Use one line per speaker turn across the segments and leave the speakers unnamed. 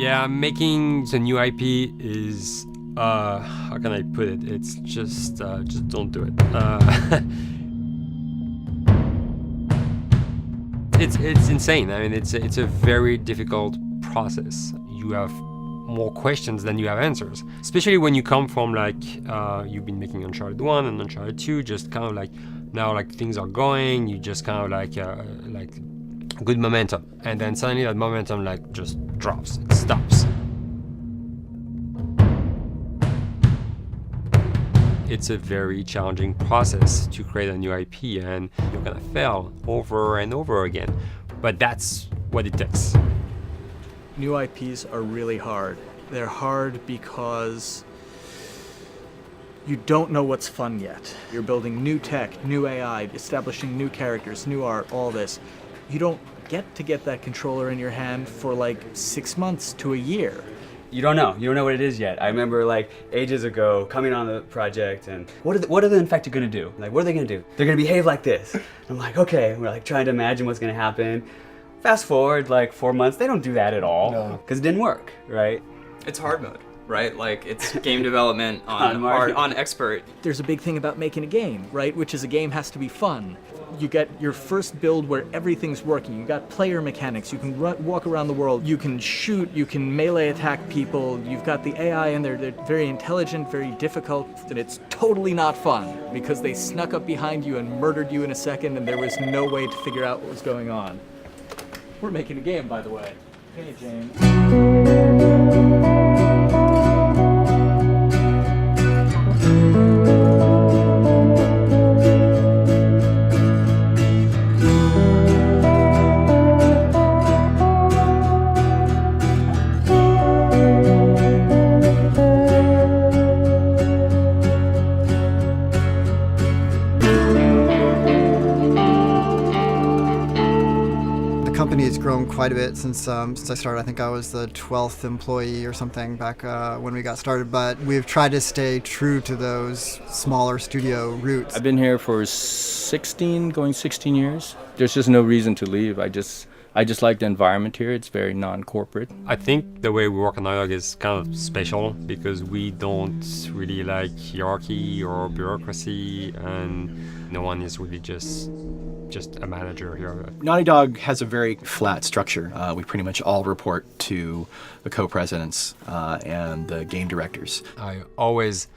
Yeah, making the new IP is, how can I put it? It's just don't do it. It's insane. I mean, it's a very difficult process. You have more questions than you have answers, especially when you come from like you've been making Uncharted 1 and Uncharted 2, just kind of like now like things are going, you just kind of like good momentum, and then suddenly that momentum like just drops, it stops. It's a very challenging process to create a new IP, and you're gonna fail over and over again, but that's what it takes.
New IPs are really hard. They're hard because you don't know what's fun yet. You're building new tech, new AI, establishing new characters, new art, all this. You don't get that controller in your hand for like 6 months to a year.
You don't know what it is yet. I remember like ages ago coming on the project and what are the infected gonna do? Like, what are they gonna do? They're gonna behave like this. I'm like, okay, we're like trying to imagine what's gonna happen. Fast forward like 4 months, they don't do that at all because it didn't work, right?
It's hard mode, right? Like it's game development on expert.
There's a big thing about making a game, right? Which is a game has to be fun. You get your first build where everything's working. You got player mechanics. You can walk around the world. You can shoot. You can melee attack people. You've got the AI in there. They're very intelligent, very difficult, and it's totally not fun because they snuck up behind you and murdered you in a second, and there was no way to figure out what was going on. We're making a game, by the way. Hey, James.
The company has grown quite a bit since I started. I think I was the 12th employee or something back when we got started, but we've tried to stay true to those smaller studio roots.
I've been here for 16 years. There's just no reason to leave. I just like the environment here. It's very non-corporate.
I think the way we work on Naughty Dog is kind of special because we don't really like hierarchy or bureaucracy, and no one is really just a manager here.
Naughty Dog has a very flat structure. We pretty much all report to the co-presidents and the game directors.
I always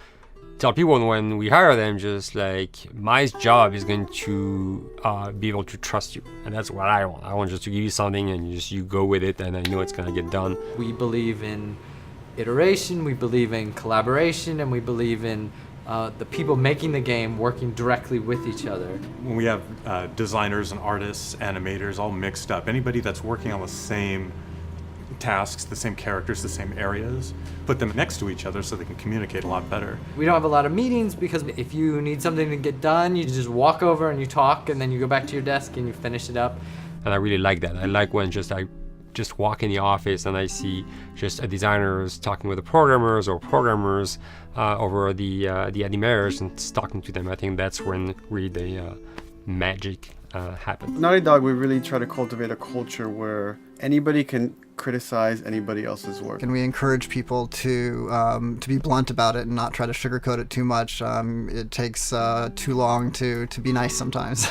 tell people when we hire them, just like, my job is going to be able to trust you, and that's what I want. I want just to give you something and you go with it, and I know it's going to get done.
We believe in iteration, we believe in collaboration, and we believe in the people making the game working directly with each other.
When we have designers and artists, animators all mixed up, anybody that's working on the same tasks, the same characters, the same areas, put them next to each other so they can communicate a lot better.
We don't have a lot of meetings because if you need something to get done, you just walk over and you talk, and then you go back to your desk and you finish it up.
And I really like that. I like when I just walk in the office and I see just designers talking with the programmers or programmers over the animators and talking to them. I think that's when really the magic happens.
Naughty Dog, we really try to cultivate a culture where anybody can criticize anybody else's work.
And we encourage people to be blunt about it and not try to sugarcoat it too much. It takes too long to be nice sometimes.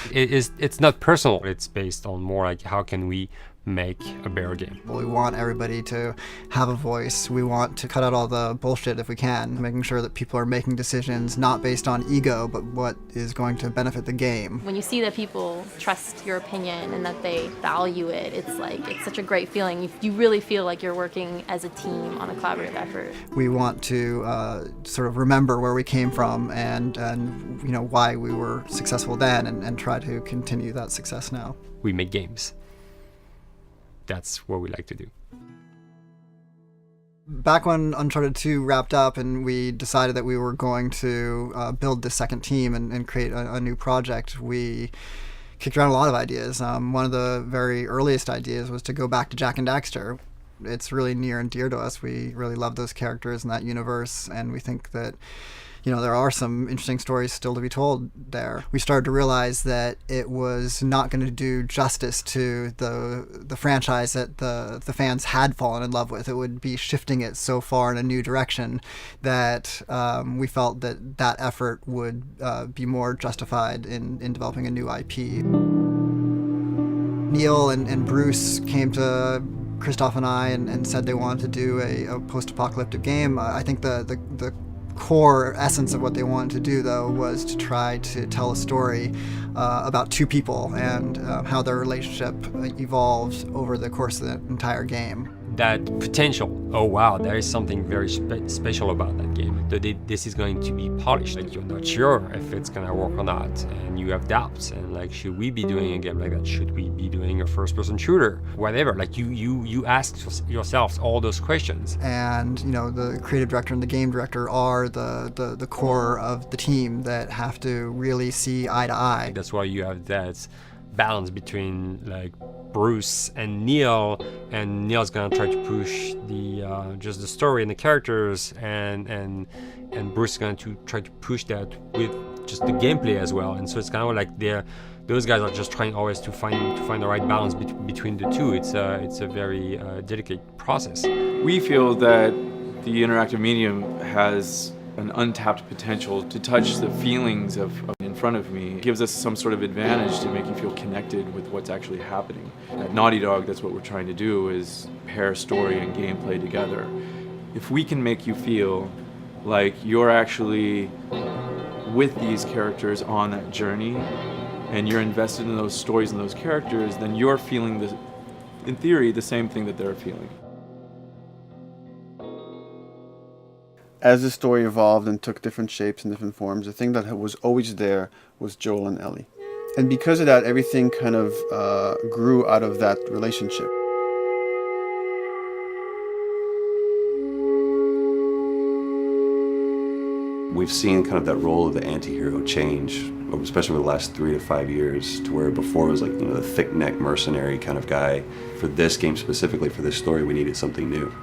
It's not personal. It's based on more like how can we make a better game.
We want everybody to have a voice. We want to cut out all the bullshit if we can, making sure that people are making decisions not based on ego, but what is going to benefit the game.
When you see that people trust your opinion and that they value it, it's such a great feeling. You really feel like you're working as a team on a collaborative effort.
We want to sort of remember where we came from and you know why we were successful then, and try to continue that success now.
We make games. That's what we like to do.
Back when Uncharted 2 wrapped up and we decided that we were going to build the second team and create a new project, we kicked around a lot of ideas. One of the very earliest ideas was to go back to Jak and Daxter. It's really near and dear to us. We really love those characters in that universe, and we think that there are some interesting stories still to be told there. We started to realize that it was not going to do justice to the franchise that the fans had fallen in love with. It would be shifting it so far in a new direction that we felt that effort would be more justified in developing a new IP. Neil and Bruce came to Christoph and I and said they wanted to do a post-apocalyptic game. I think the core essence of what they wanted to do, though, was to try to tell a story about two people and how their relationship evolved over the course of the entire game.
That potential, oh wow, there is something very special about that game. This is going to be polished. Like, you're not sure if it's gonna work or not, and you have doubts. And like, should we be doing a game like that? Should we be doing a first-person shooter? Whatever. Like, you ask yourselves all those questions.
And the creative director and the game director are the core of the team that have to really see eye to eye.
That's why you have that balance between like Bruce and Neil's gonna try to push the just the story and the characters, and Bruce is going to try to push that with just the gameplay as well. And so it's kind of like those guys are just trying always to find the right balance between the two. It's a very delicate process.
We feel that the interactive medium has an untapped potential to touch the feelings of in front of me. It gives us some sort of advantage to make you feel connected with what's actually happening. At Naughty Dog, that's what we're trying to do, is pair story and gameplay together. If we can make you feel like you're actually with these characters on that journey and you're invested in those stories and those characters, then you're feeling, in theory, the same thing that they're feeling.
As the story evolved and took different shapes and different forms, the thing that was always there was Joel and Ellie. And because of that, everything kind of grew out of that relationship.
We've seen kind of that role of the anti-hero change, especially over the last 3 to 5 years, to where before it was like, the thick-neck mercenary kind of guy. For this game specifically, for this story, we needed something new.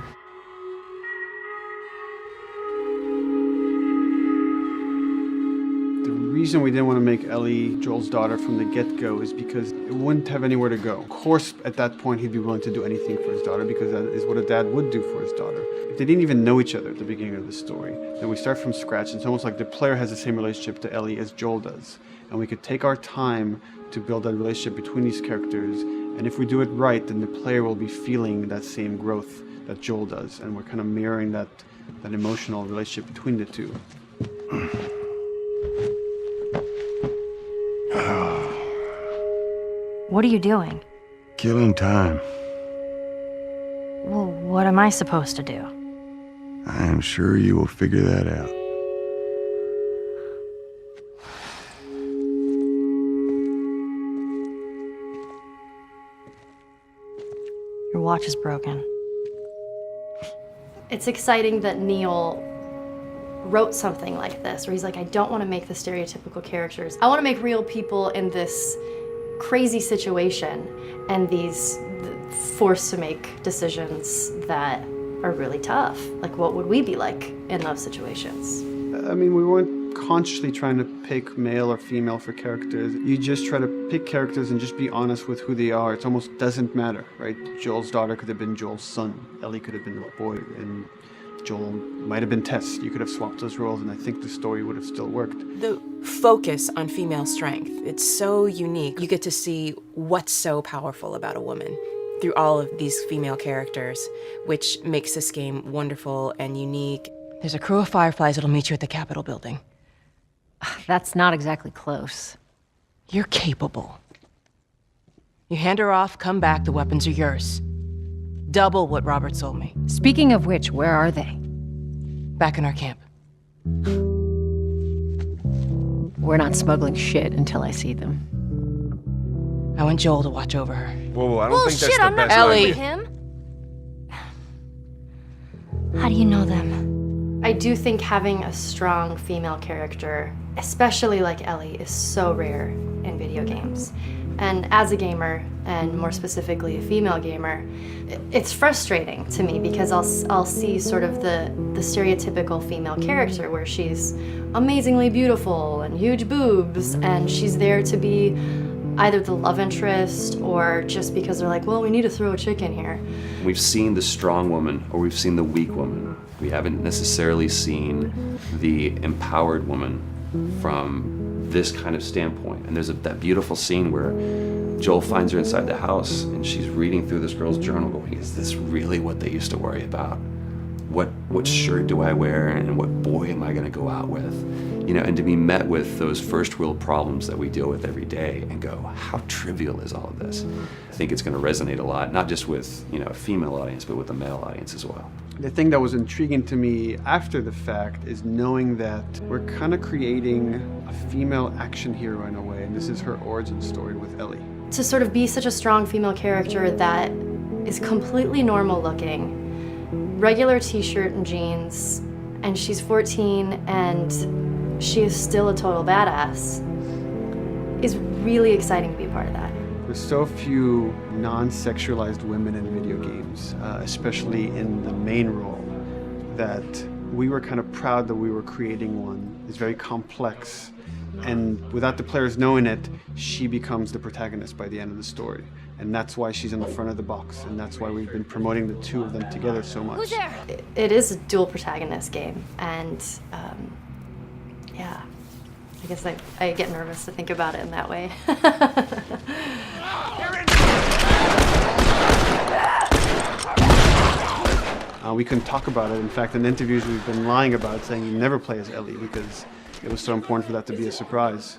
The reason we didn't want to make Ellie Joel's daughter from the get-go is because it wouldn't have anywhere to go. Of course, at that point, he'd be willing to do anything for his daughter because that is what a dad would do for his daughter. If they didn't even know each other at the beginning of the story, then we start from scratch. It's almost like the player has the same relationship to Ellie as Joel does. And we could take our time to build that relationship between these characters. And if we do it right, then the player will be feeling that same growth that Joel does. And we're kind of mirroring that emotional relationship between the two.
What are you doing?
Killing time.
Well, what am I supposed to do?
I am sure you will figure that out.
Your watch is broken.
It's exciting that Neil wrote something like this, where he's like, I don't want to make the stereotypical characters. I want to make real people in this crazy situation and these forced to make decisions that are really tough. Like, what would we be like in those situations?
I mean, we weren't consciously trying to pick male or female for characters. You just try to pick characters and just be honest with who they are. It almost doesn't matter, right? Joel's daughter could have been Joel's son. Ellie could have been a boy, and Joel might have been Tess. You could have swapped those roles, and I think the story would have still worked.
The focus on female strength, it's so unique. You get to see what's so powerful about a woman through all of these female characters, which makes this game wonderful and unique. There's a crew of Fireflies that'll meet you at the Capitol building.
That's not exactly close.
You're capable. You hand her off, come back, the weapons are yours. Double what Robert sold me.
Speaking of which, where are they?
Back in our camp.
We're not smuggling shit until I see them.
I want Joel to watch over her.
Whoa, I don't think that's the best
Ellie.
Him?
How do you know them?
I do think having a strong female character, especially like Ellie, is so rare in video games. And as a gamer, and more specifically a female gamer, it's frustrating to me because I'll see sort of the stereotypical female character where she's amazingly beautiful and huge boobs, and she's there to be either the love interest or just because they're like, well, we need to throw a chick in here.
We've seen the strong woman or we've seen the weak woman. We haven't necessarily seen the empowered woman from this kind of standpoint. And there's that beautiful scene where Joel finds her inside the house and she's reading through this girl's journal going, is this really what they used to worry about? What shirt do I wear and what boy am I gonna go out with? You know, and to be met with those first world problems that we deal with every day and go, how trivial is all of this? I think it's gonna resonate a lot, not just with, you know, a female audience, but with a male audience as well.
The thing that was intriguing to me after the fact is knowing that we're kind of creating a female action hero in a way, and this is her origin story with Ellie.
To sort of be such a strong female character that is completely normal looking, regular t-shirt and jeans, and she's 14 and she is still a total badass, is really exciting to be a part of that.
There's so few non-sexualized women in video games, especially in the main role, that we were kind of proud that we were creating one. It's very complex, and without the players knowing it, she becomes the protagonist by the end of the story. And that's why she's in the front of the box, and that's why we've been promoting the two of them together so much.
Who's there? It is a dual protagonist game, and yeah, I guess I get nervous to think about it in that way.
We couldn't talk about it. In fact, in interviews we've been lying about it, saying you never play as Ellie because it was so important for that to be a surprise.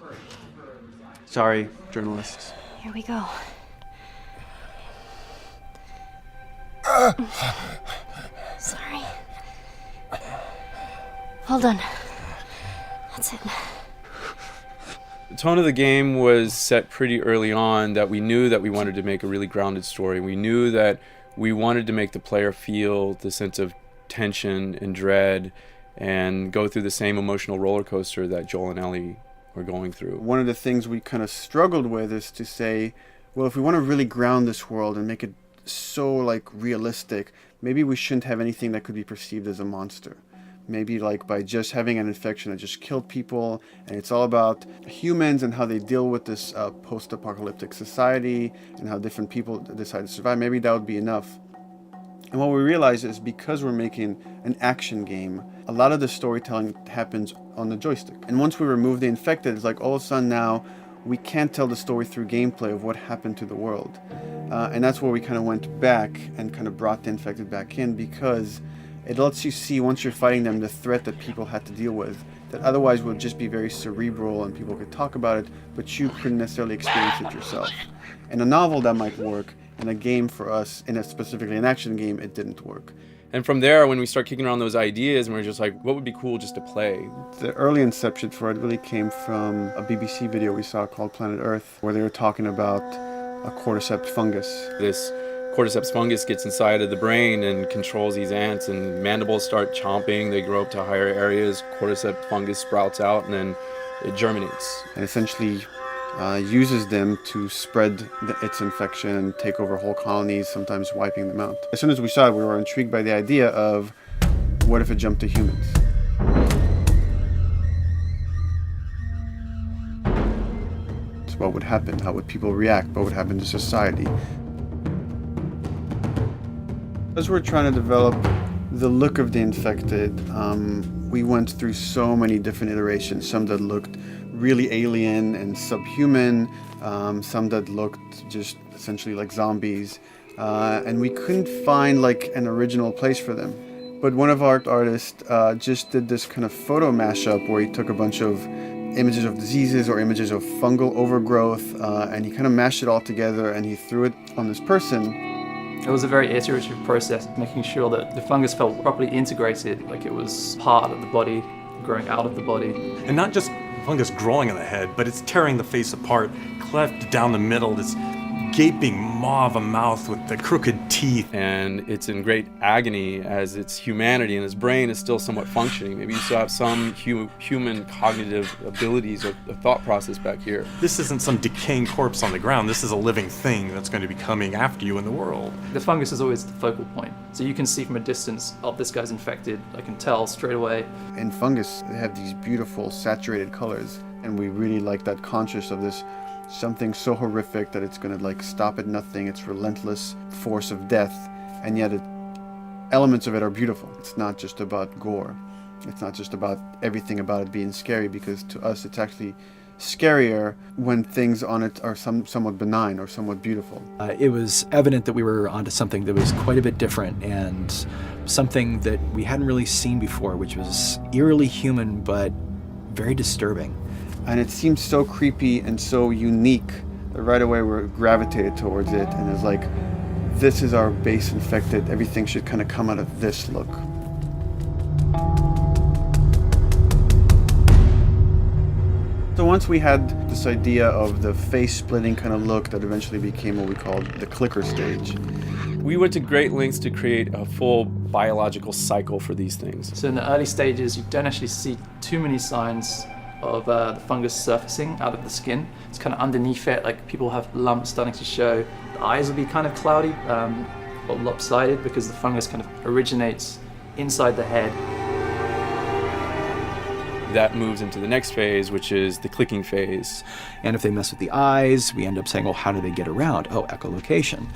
Sorry, journalists.
Here we go. Sorry. Hold on. That's it.
The tone of the game was set pretty early on that we knew that we wanted to make a really grounded story. We knew that we wanted to make the player feel the sense of tension and dread and go through the same emotional roller coaster that Joel and Ellie were going through.
One of the things we kind of struggled with is to say, well, if we want to really ground this world and make it so like realistic, maybe we shouldn't have anything that could be perceived as a monster. Maybe like by just having an infection that just killed people, and it's all about humans and how they deal with this post-apocalyptic society and how different people decide to survive. Maybe that would be enough. And what we realize is because we're making an action game, a lot of the storytelling happens on the joystick. And once we remove the infected, it's like all of a sudden now we can't tell the story through gameplay of what happened to the world. And that's where we kind of went back and kind of brought the infected back in, because it lets you see, once you're fighting them, the threat that people had to deal with, that otherwise would just be very cerebral and people could talk about it, but you couldn't necessarily experience it yourself. In a novel that might work, in a game for us, specifically an action game, it didn't work.
And from there, when we start kicking around those ideas, and we're just like, what would be cool just to play?
The early inception for it really came from a BBC video we saw called Planet Earth, where they were talking about a cordyceps fungus.
This cordyceps fungus gets inside of the brain and controls these ants, and mandibles start chomping, they grow up to higher areas, cordyceps fungus sprouts out, and then it germinates.
And essentially uses them to spread its infection and take over whole colonies, sometimes wiping them out. As soon as we saw it, we were intrigued by the idea of, what if it jumped to humans? So what would happen? How would people react? What would happen to society? As we're trying to develop the look of the infected, we went through so many different iterations, some that looked really alien and subhuman, some that looked just essentially like zombies, and we couldn't find like an original place for them. But one of our artists just did this kind of photo mashup where he took a bunch of images of diseases or images of fungal overgrowth, and he kind of mashed it all together and he threw it on this person.
It was a very iterative process, making sure that the fungus felt properly integrated, like it was part of the body, growing out of the body.
And not just fungus growing on the head, but it's tearing the face apart, cleft down the middle, this gaping maw of a mouth with the crooked teeth.
And it's in great agony as its humanity and its brain is still somewhat functioning. Maybe you still have some human cognitive abilities or the thought process back here.
This isn't some decaying corpse on the ground. This is a living thing that's going to be coming after you in the world.
The fungus is always the focal point. So you can see from a distance, oh, this guy's infected. I can tell straight away.
In fungus, they have these beautiful saturated colors, and we really like that conscious of this something so horrific that it's going to like stop at nothing. It's relentless force of death, and yet elements of it are beautiful. It's not just about gore. It's not just about everything about it being scary, because to us it's actually scarier when things on it are somewhat benign or somewhat beautiful.
It was evident that we were onto something that was quite a bit different and something that we hadn't really seen before, which was eerily human but very disturbing.
And it seemed so creepy and so unique that right away we gravitated towards it, and it's like, this is our base infected, everything should kind of come out of this look. So once we had this idea of the face-splitting kind of look that eventually became what we called the clicker stage.
We went to great lengths to create a full biological cycle for these things.
So in the early stages, you don't actually see too many signs of the fungus surfacing out of the skin. It's kind of underneath it, like people have lumps starting to show. The eyes will be kind of cloudy or lopsided because the fungus kind of originates inside the head.
That moves into the next phase, which is the clicking phase.
And if they mess with the eyes, we end up saying, well, how do they get around? Oh, echolocation.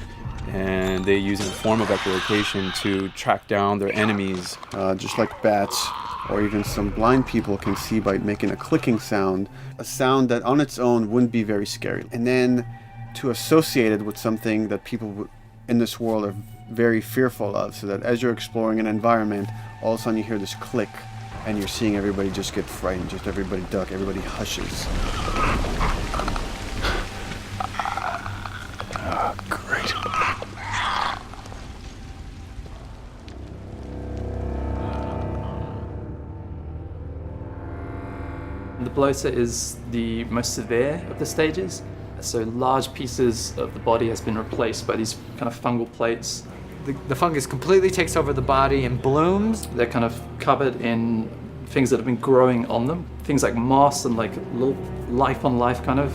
And they use a form of echolocation to track down their enemies.
Just like bats, or even some blind people can see by making a clicking sound, a sound that on its own wouldn't be very scary. And then to associate it with something that people in this world are very fearful of, so that as you're exploring an environment, all of a sudden you hear this click, and you're seeing everybody just get frightened, just everybody duck, everybody hushes.
Great.
The bloater is the most severe of the stages. So large pieces of the body has been replaced by these kind of fungal plates.
The fungus completely takes over the body and blooms.
They're kind of covered in things that have been growing on them. Things like moss and like little life on life kind of.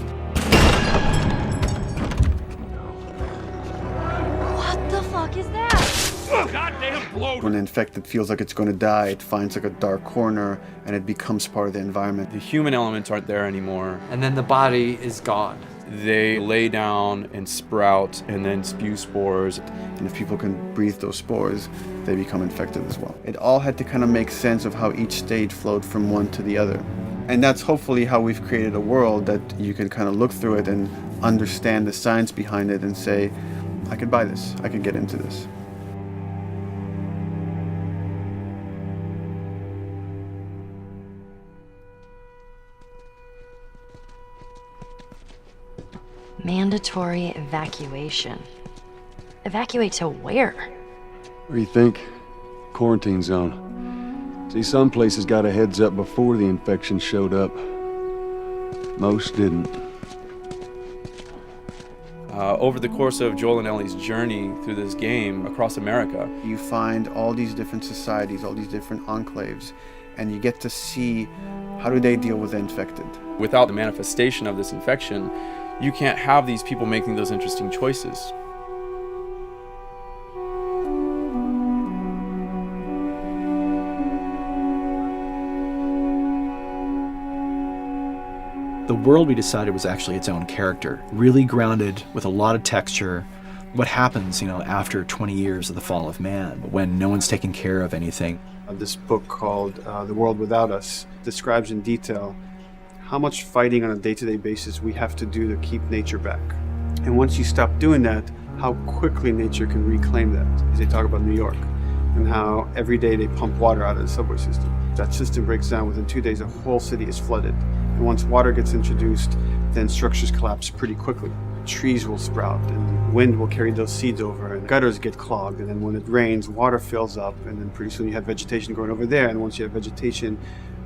What the fuck is that?
Goddamn bloater!
When an infected feels like it's going to die, it finds like a dark corner and it becomes part of the environment.
The human elements aren't there anymore.
And then the body is gone.
They lay down and sprout and then spew spores.
And if people can breathe those spores, they become infected as well. It all had to kind of make sense of how each stage flowed from one to the other. And that's hopefully how we've created a world that you can kind of look through it and understand the science behind it and say, I could buy this, I could get into this.
Mandatory evacuation. Evacuate to where?
What do you think? Quarantine zone. See, some places got a heads up before the infection showed up. Most didn't.
Over the course of Joel and Ellie's journey through this game across America,
you find all these different societies, all these different enclaves, and you get to see how do they deal with the infected.
Without the manifestation of this infection, you can't have these people making those interesting choices.
The world we decided was actually its own character, really grounded with a lot of texture. What happens, after 20 years of the fall of man, when no one's taking care of anything?
This book called The World Without Us describes in detail how much fighting on a day-to-day basis we have to do to keep nature back. And once you stop doing that, how quickly nature can reclaim that. As they talk about New York, and how every day they pump water out of the subway system. That system breaks down, within 2 days, a whole city is flooded. And once water gets introduced, then structures collapse pretty quickly. Trees will sprout, and wind will carry those seeds over, and gutters get clogged, and then when it rains, water fills up, and then pretty soon you have vegetation growing over there, and once you have vegetation,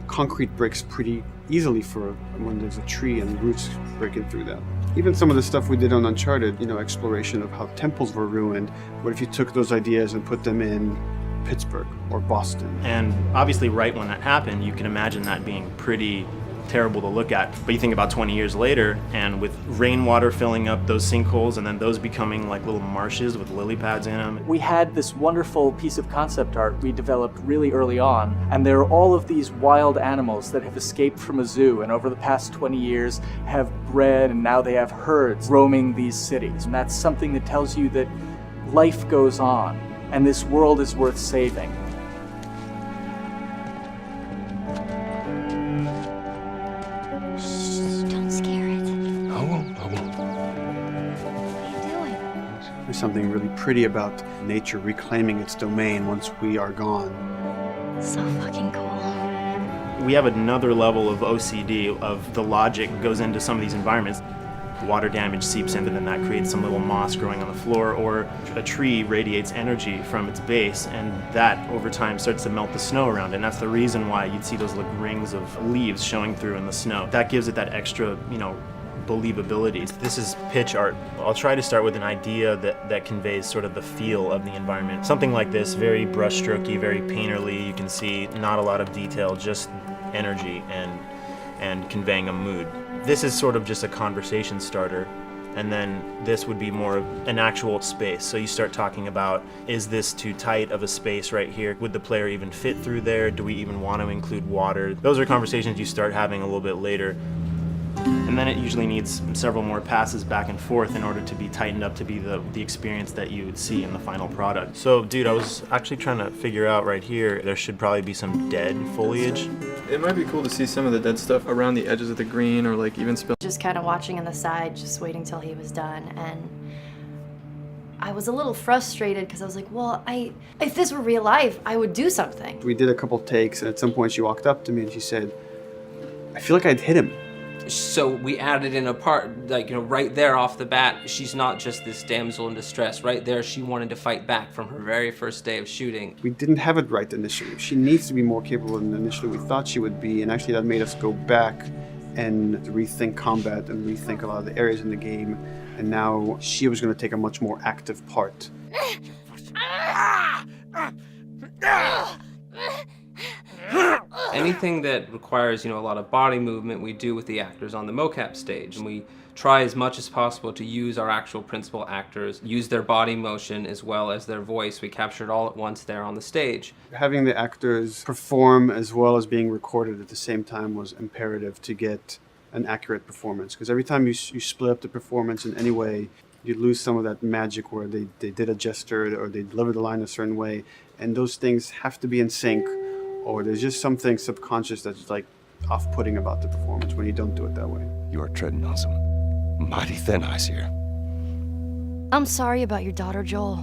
concrete breaks pretty easily for when there's a tree and roots breaking through that. Even some of the stuff we did on Uncharted, exploration of how temples were ruined. What if you took those ideas and put them in Pittsburgh or Boston?
And obviously right when that happened, you can imagine that being pretty terrible to look at. But you think about 20 years later, and with rainwater filling up those sinkholes and then those becoming like little marshes with lily pads in them.
We had this wonderful piece of concept art we developed really early on, and there are all of these wild animals that have escaped from a zoo and over the past 20 years have bred, and now they have herds roaming these cities. And that's something that tells you that life goes on and this world is worth saving.
There's something really pretty about nature reclaiming its domain once we are gone.
So fucking cool.
We have another level of OCD of the logic goes into some of these environments. Water damage seeps in, and then that creates some little moss growing on the floor, or a tree radiates energy from its base, and that over time starts to melt the snow around it. And that's the reason why you'd see those little rings of leaves showing through in the snow. That gives it that extra, believability. This is pitch art. I'll try to start with an idea that conveys sort of the feel of the environment. Something like this, very brushstrokey, very painterly. You can see not a lot of detail, just energy and conveying a mood. This is sort of just a conversation starter, and then this would be more of an actual space. So you start talking about, is this too tight of a space right here? Would the player even fit through there? Do we even want to include water? Those are conversations you start having a little bit later. And then it usually needs several more passes back and forth in order to be tightened up to be the experience that you would see in the final product. So, dude, I was actually trying to figure out right here, there should probably be some dead foliage.
It might be cool to see some of the dead stuff around the edges of the green, or like even spill.
Just kind of watching on the side, just waiting till he was done, and I was a little frustrated because I was like, well, if this were real life, I would do something.
We did a couple takes, and at some point she walked up to me and she said, I feel like I'd hit him.
So we added in a part, right there off the bat, she's not just this damsel in distress. Right there, she wanted to fight back from her very first day of shooting.
We didn't have it right initially. She needs to be more capable than initially we thought she would be, and actually that made us go back and rethink combat and rethink a lot of the areas in the game, and now she was going to take a much more active part.
Anything that requires, a lot of body movement, we do with the actors on the mocap stage. And we try as much as possible to use our actual principal actors, use their body motion as well as their voice. We capture it all at once there on the stage.
Having the actors perform as well as being recorded at the same time was imperative to get an accurate performance. Because every time you split up the performance in any way, you lose some of that magic where they did a gesture or they delivered the line a certain way. And those things have to be in sync, or there's just something subconscious that's like off-putting about the performance when you don't do it that way.
You are treading on some mighty thin ice here.
I'm sorry about your daughter, Joel,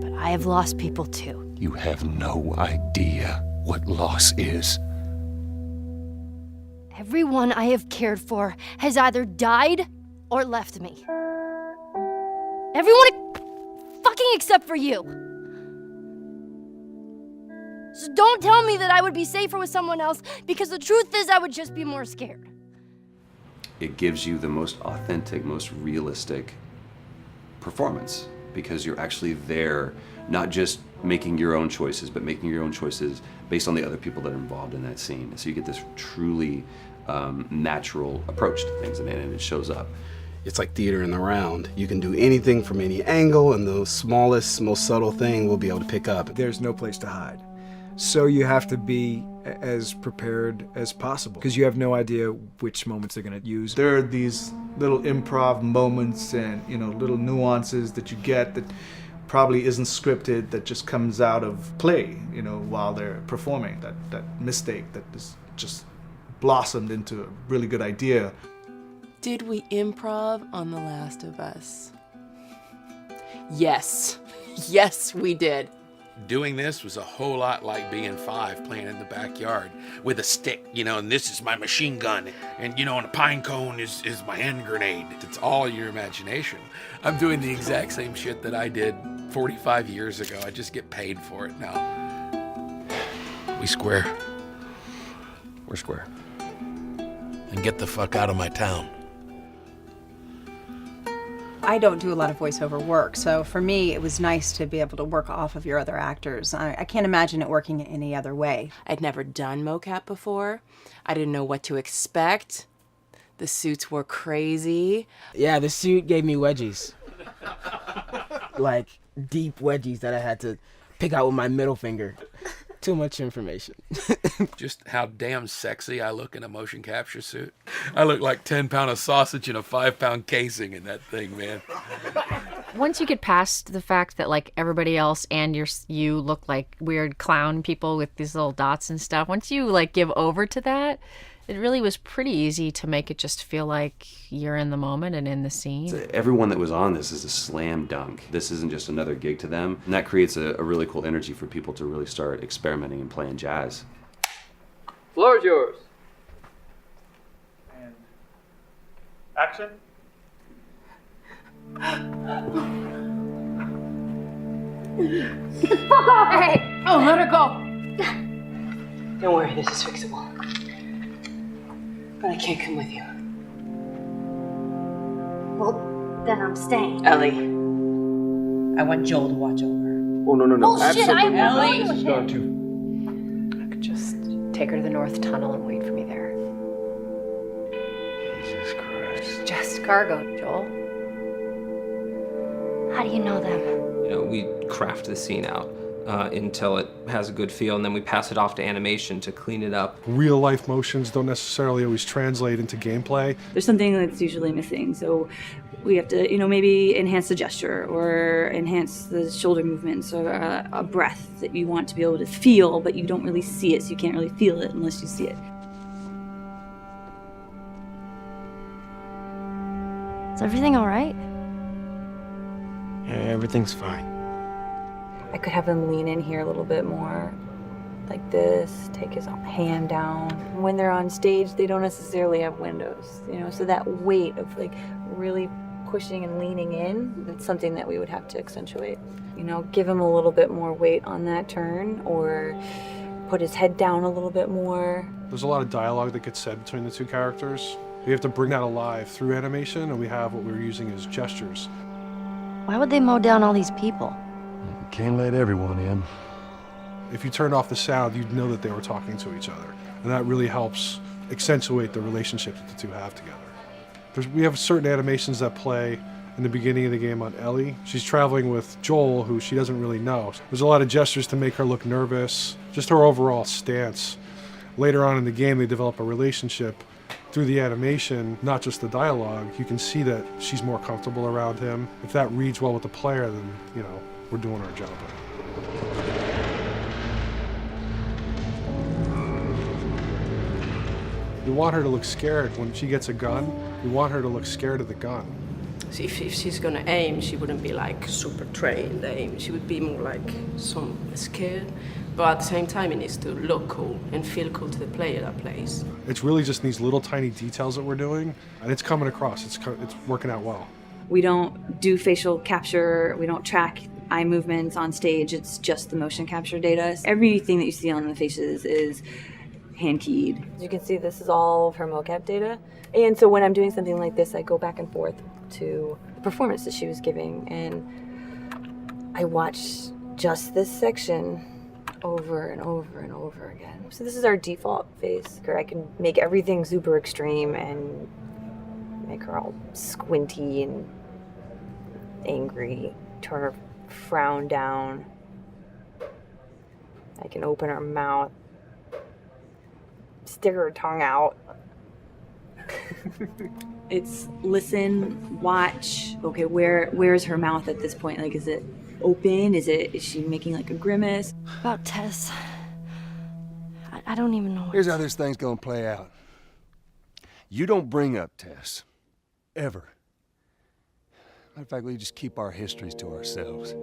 but I have lost people too.
You have no idea what loss is.
Everyone I have cared for has either died or left me. Everyone fucking except for you. So don't tell me that I would be safer with someone else, because the truth is I would just be more scared.
It gives you the most authentic, most realistic performance, because you're actually there, not just making your own choices, but making your own choices based on the other people that are involved in that scene. So you get this truly natural approach to things, and it shows up.
It's like theater in the round. You can do anything from any angle, and the smallest, most subtle thing we'll be able to pick up.
There's no place to hide. So you have to be as prepared as possible, because you have no idea which moments they're going to use.
There are these little improv moments and little nuances that you get that probably isn't scripted, that just comes out of play, while they're performing. That mistake that is just blossomed into a really good idea.
Did we improv on The Last of Us? Yes. Yes, we did.
Doing this was a whole lot like being 5 playing in the backyard with a stick, and this is my machine gun, and and a pine cone is my hand grenade. It's all your imagination. I'm doing the exact same shit that I did 45 years ago. I just get paid for it now. We square.
We're square.
And get the fuck out of my town.
I don't do a lot of voiceover work, so for me it was nice to be able to work off of your other actors. I can't imagine it working in any other way.
I'd never done mocap before. I didn't know what to expect. The suits were crazy.
Yeah, the suit gave me wedgies. Like, deep wedgies that I had to pick out with my middle finger. Too much information.
Just how damn sexy I look in a motion capture suit. I look like 10-pound of sausage in a 5-pound casing in that thing, man.
Once you get past the fact that like everybody else and you look like weird clown people with these little dots and stuff, once you like give over to that, it really was pretty easy to make it just feel like you're in the moment and in the scene.
Everyone that was on this is a slam dunk. This isn't just another gig to them. And that creates a really cool energy for people to really start experimenting and playing jazz.
Floor is yours.
And action.
Fuck off! Hey! Oh, let her go.
Don't worry, this is fixable. But I can't come with you.
Well, then I'm staying.
Ellie, I want Joel to watch over.
Oh, no.
Bullshit, I am not
Ellie.
going with him.
I could just take her to the North Tunnel and wait for me there.
Jesus Christ.
Just cargo, Joel.
How do you know them?
You know, we craft the scene out until it has a good feel, and then we pass it off to animation to clean it up.
Real life motions don't necessarily always translate into gameplay.
There's something that's usually missing, so we have to, maybe enhance the gesture or enhance the shoulder movements or a breath that you want to be able to feel, but you don't really see it, so you can't really feel it unless you see it.
Is everything all right?
Yeah, everything's fine.
I could have him lean in here a little bit more, like this, take his hand down. When they're on stage, they don't necessarily have windows, so that weight of like really pushing and leaning in, that's something that we would have to accentuate. Give him a little bit more weight on that turn, or put his head down a little bit more.
There's a lot of dialogue that gets said between the two characters. We have to bring that alive through animation, and we have what we're using as gestures.
Why would they mow down all these people?
Can't let everyone in.
If you turned off the sound, you'd know that they were talking to each other. And that really helps accentuate the relationship that the two have together. We have certain animations that play in the beginning of the game on Ellie. She's traveling with Joel, who she doesn't really know. There's a lot of gestures to make her look nervous, just her overall stance. Later on in the game, they develop a relationship through the animation, not just the dialogue. You can see that she's more comfortable around him. If that reads well with the player, then, we're doing our job. You want her to look scared when she gets a gun. You want her to look scared of the gun.
So if she's gonna aim, she wouldn't be like super trained aim. She would be more like some scared. But at the same time, it needs to look cool and feel cool to the player that plays.
It's really just these little tiny details that we're doing, and it's coming across. It's working out well.
We don't do facial capture, we don't track eye movements on stage, it's just the motion capture data. Everything that you see on the faces is hand-keyed.
As you can see, this is all of her mocap data. And so when I'm doing something like this, I go back and forth to the performance that she was giving, and I watch just this section over and over and over again. So this is our default face, where I can make everything super extreme and make her all squinty and angry, turn her frown down. I can open her mouth, stick her tongue out.
It's listen, watch. Okay, where's her mouth at this point? Like, is it open? Is she making like a grimace?
About Tess, I don't even know.
Here's how this thing's gonna play out. You don't bring up Tess. Ever. Matter of fact, we just keep our histories to ourselves.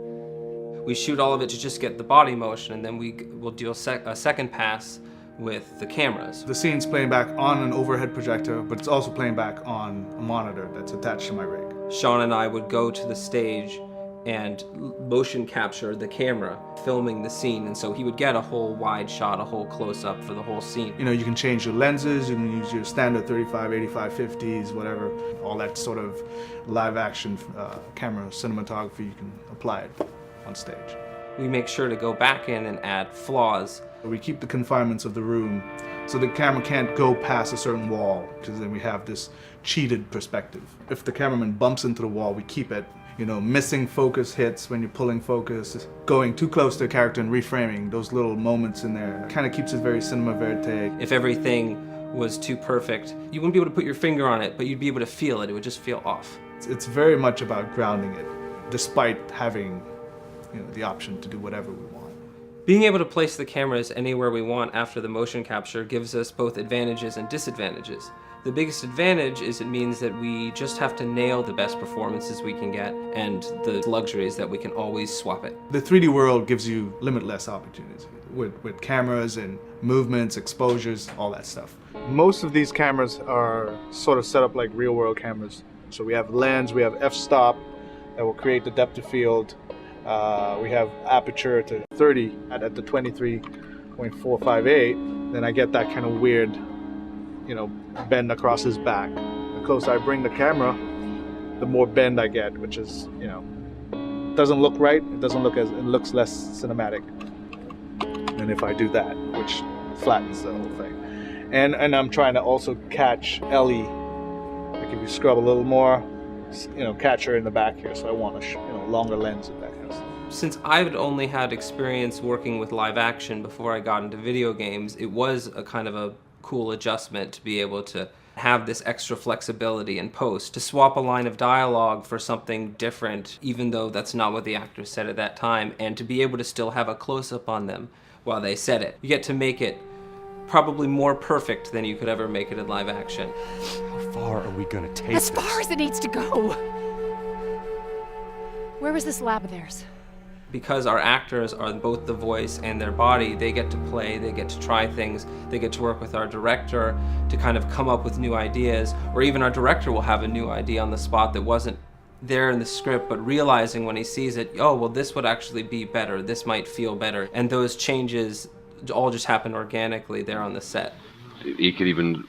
We shoot all of it to just get the body motion, and then we'll do a second pass with the cameras.
The scene's playing back on an overhead projector, but it's also playing back on a monitor that's attached to my rig.
Sean and I would go to the stage and motion capture the camera filming the scene, and so he would get a whole wide shot, a whole close-up for the whole scene.
You know, you can change your lenses, you can use your standard 35, 85, 50s, whatever. All that sort of live action camera cinematography, you can apply it on stage.
We make sure to go back in and add flaws.
We keep the confinements of the room so the camera can't go past a certain wall, because then we have this cheated perspective. If the cameraman bumps into the wall, we keep it. You know, missing focus hits when you're pulling focus, going too close to a character and reframing, those little moments in there. It kind of keeps it very cinema verite.
If everything was too perfect, you wouldn't be able to put your finger on it, but you'd be able to feel it. It would just feel off.
It's very much about grounding it, despite having, you know, the option to do whatever we want.
Being able to place the cameras anywhere we want after the motion capture gives us both advantages and disadvantages. The biggest advantage is it means that we just have to nail the best performances we can get, and the luxury is that we can always swap it.
The 3D world gives you limitless opportunities with cameras and movements, exposures, all that stuff. Most of these cameras are sort of set up like real world cameras. So we have lens, we have f-stop that will create the depth of field. We have aperture to 30 at the 23.458. Then I get that kind of weird, you know, bend across his back. The closer I bring the camera, the more bend I get, which is, you know, doesn't look right. It doesn't look as, it looks less cinematic than if I do that, which flattens the whole thing. And I'm trying to also catch Ellie. Like if you scrub a little more, you know, catch her in the back here. So I want a longer lens and that kind of stuff.
Since I've only had experience working with live action before I got into video games, it was a kind of a cool adjustment to be able to have this extra flexibility in post, to swap a line of dialogue for something different, even though that's not what the actor said at that time, and to be able to still have a close-up on them while they said it. You get to make it probably more perfect than you could ever make it in live action.
How far are we gonna take
As far as it needs to go. Where was this lab of theirs?
Because our actors are both the voice and their body, they get to play, they get to try things, they get to work with our director to kind of come up with new ideas, or even our director will have a new idea on the spot that wasn't there in the script, but realizing when he sees it, oh, well, this would actually be better, this might feel better. And those changes all just happen organically there on the set.
He could even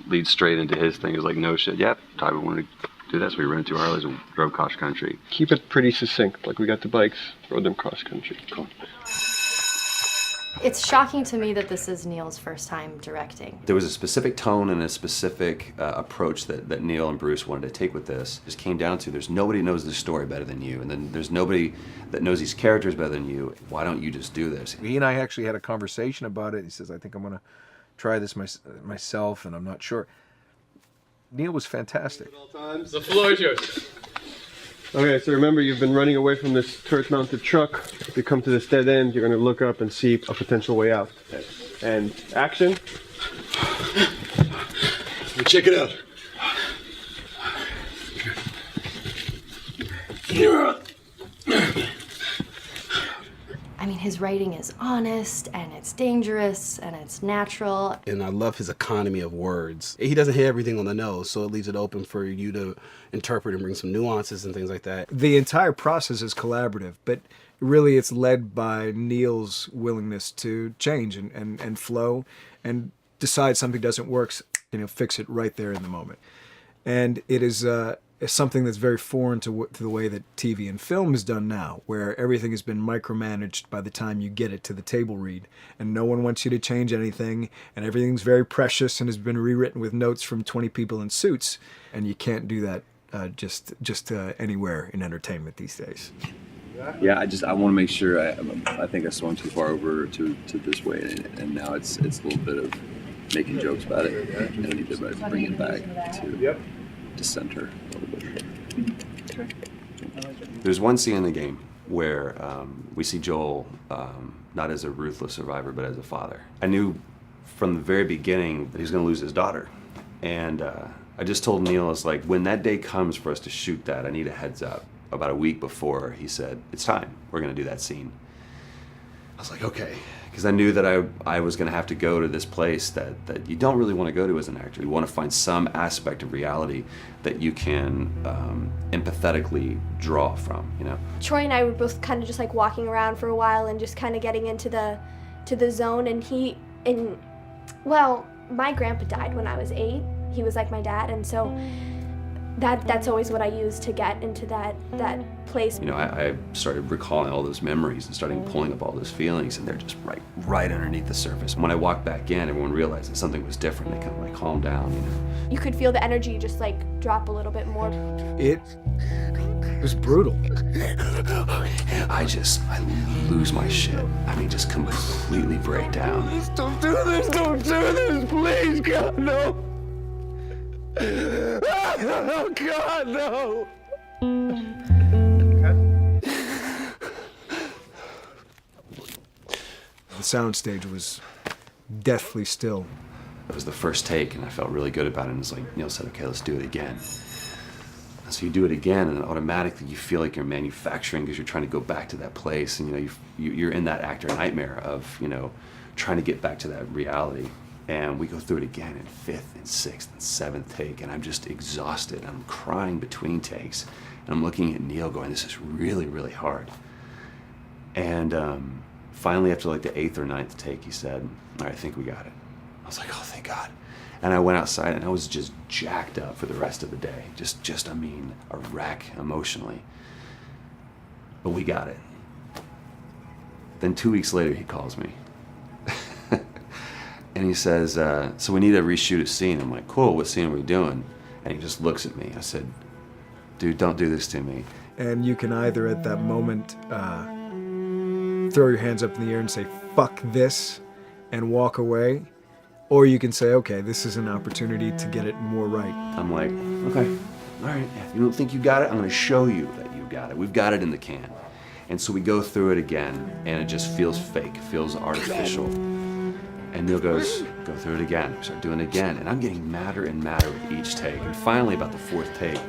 lead straight into his thing. He's like, no shit, yep, Ty, we wanted to do that, so we rented 2 Harleys and drove cross country.
Keep it pretty succinct, like we got the bikes, rode them cross country. Cool.
It's shocking to me that this is Neil's first time directing.
There was a specific tone and a specific approach that Neil and Bruce wanted to take with this. It just came down to there's nobody who knows the story better than you, and then there's nobody that knows these characters better than you. Why don't you just do this?
He and I actually had a conversation about it. He says, I think I'm going to try this myself, and I'm not sure. Neil was fantastic.
The floor is yours. Okay, so remember, you've been running away from this turret-mounted truck. If you come to this dead end, you're going to look up and see a potential way out. And action.
Check it out.
I mean, his writing is honest, and it's dangerous, and it's natural.
And I love his economy of words. He doesn't hit everything on the nose, so it leaves it open for you to interpret and bring some nuances and things like that.
The entire process is collaborative, but really it's led by Neil's willingness to change and flow and decide something doesn't work, you know, fix it right there in the moment. And it is something that's very foreign to the way that TV and film is done now, where everything has been micromanaged by the time you get it to the table read, and no one wants you to change anything, and everything's very precious and has been rewritten with notes from 20 people in suits, and you can't do that just anywhere in entertainment these days.
Yeah, I want to make sure. I think I swung too far over to this way, and now it's a little bit of making jokes about it, and I need to bring it back to center a little bit. There's one scene in the game where we see Joel not as a ruthless survivor, but as a father. I knew from the very beginning that he was going to lose his daughter, and I just told Neil, I was like, when that day comes for us to shoot that, I need a heads up. About a week before, he said, it's time, we're going to do that scene. was like, okay. Because I knew that I was going to have to go to this place that you don't really want to go to as an actor. You want to find some aspect of reality that you can empathetically draw from, you know?
Troy and I were both kind of just like walking around for a while and just kind of getting into the zone, and well, my grandpa died when I was 8. He was like my dad, and so that's always what I use to get into that place.
You know, I started recalling all those memories and starting pulling up all those feelings, and they're just right underneath the surface. When I walked back in, everyone realized that something was different. They kind of like calmed down, you know.
You could feel the energy just like drop a little bit more.
It was brutal.
I lose my shit. I mean, just completely break down.
Don't do this, please, God, no. Oh, God, no.
The soundstage was deathly still.
It was the first take, and I felt really good about it. And it's like Neil said, okay, let's do it again. And so you do it again, and automatically you feel like you're manufacturing because you're trying to go back to that place, and you know you're in that actor nightmare of trying to get back to that reality. And we go through it again in 5th and 6th and 7th take, and I'm just exhausted. I'm crying between takes, and I'm looking at Neil going, this is really, really hard. And finally, after like the 8th or 9th take, he said, all right, I think we got it. I was like, oh, thank God. And I went outside, and I was just jacked up for the rest of the day. I mean, a wreck emotionally. But we got it. Then 2 weeks later, he calls me. And he says, so we need to reshoot a scene. I'm like, cool, what scene are we doing? And he just looks at me. I said, dude, don't do this to me.
And you can either at that moment throw your hands up in the air and say, fuck this, and walk away. Or you can say, okay, this is an opportunity to get it more right.
I'm like, okay, all right. If you don't think you got it, I'm going to show you that you got it. We've got it in the can. And so we go through it again, and it just feels fake, feels artificial. And Neil goes, go through it again. We start doing it again. And I'm getting madder and madder with each take. And finally, about the 4th take,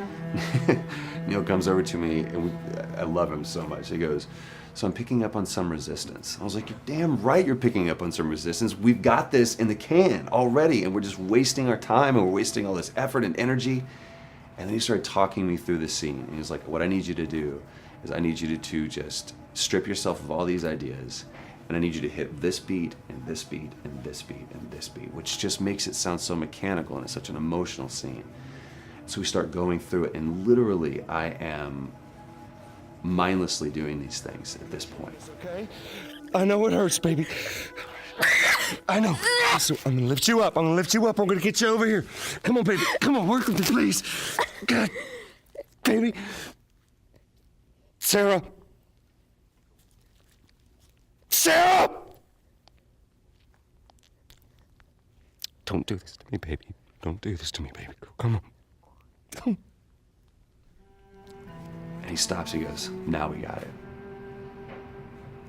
Neil comes over to me, and I love him so much. He goes, so I'm picking up on some resistance. I was like, you're damn right you're picking up on some resistance. We've got this in the can already, and we're just wasting our time, and we're wasting all this effort and energy. And then he started talking me through the scene. And he was like, what I need you to do is I need you to just strip yourself of all these ideas, and I need you to hit this beat, and this beat, and this beat, and this beat, which just makes it sound so mechanical, and it's such an emotional scene. So we start going through it, and literally I am mindlessly doing these things at this point.
Okay? I know it hurts, baby. I know. So I'm gonna lift you up. I'm gonna get you over here. Come on, baby. Come on, work with me, please. God, baby. Sarah. Sarah! Don't do this to me, baby. Don't do this to me, baby. Come on.
And he stops, he goes, now we got it.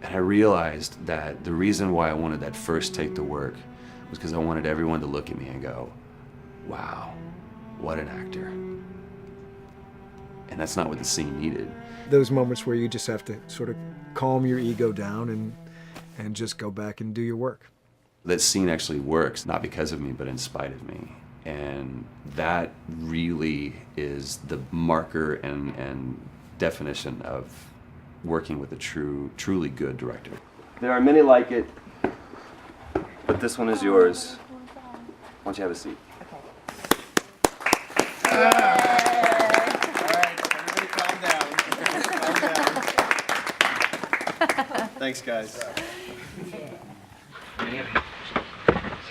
And I realized that the reason why I wanted that first take to work was because I wanted everyone to look at me and go, wow, what an actor. And that's not what the scene needed.
Those moments where you just have to sort of calm your ego down and just go back and do your work.
That scene actually works, not because of me, but in spite of me. And that really is the marker and definition of working with a truly good director. There are many like it, but this one is yours. Why don't you have a seat?
Thanks, guys.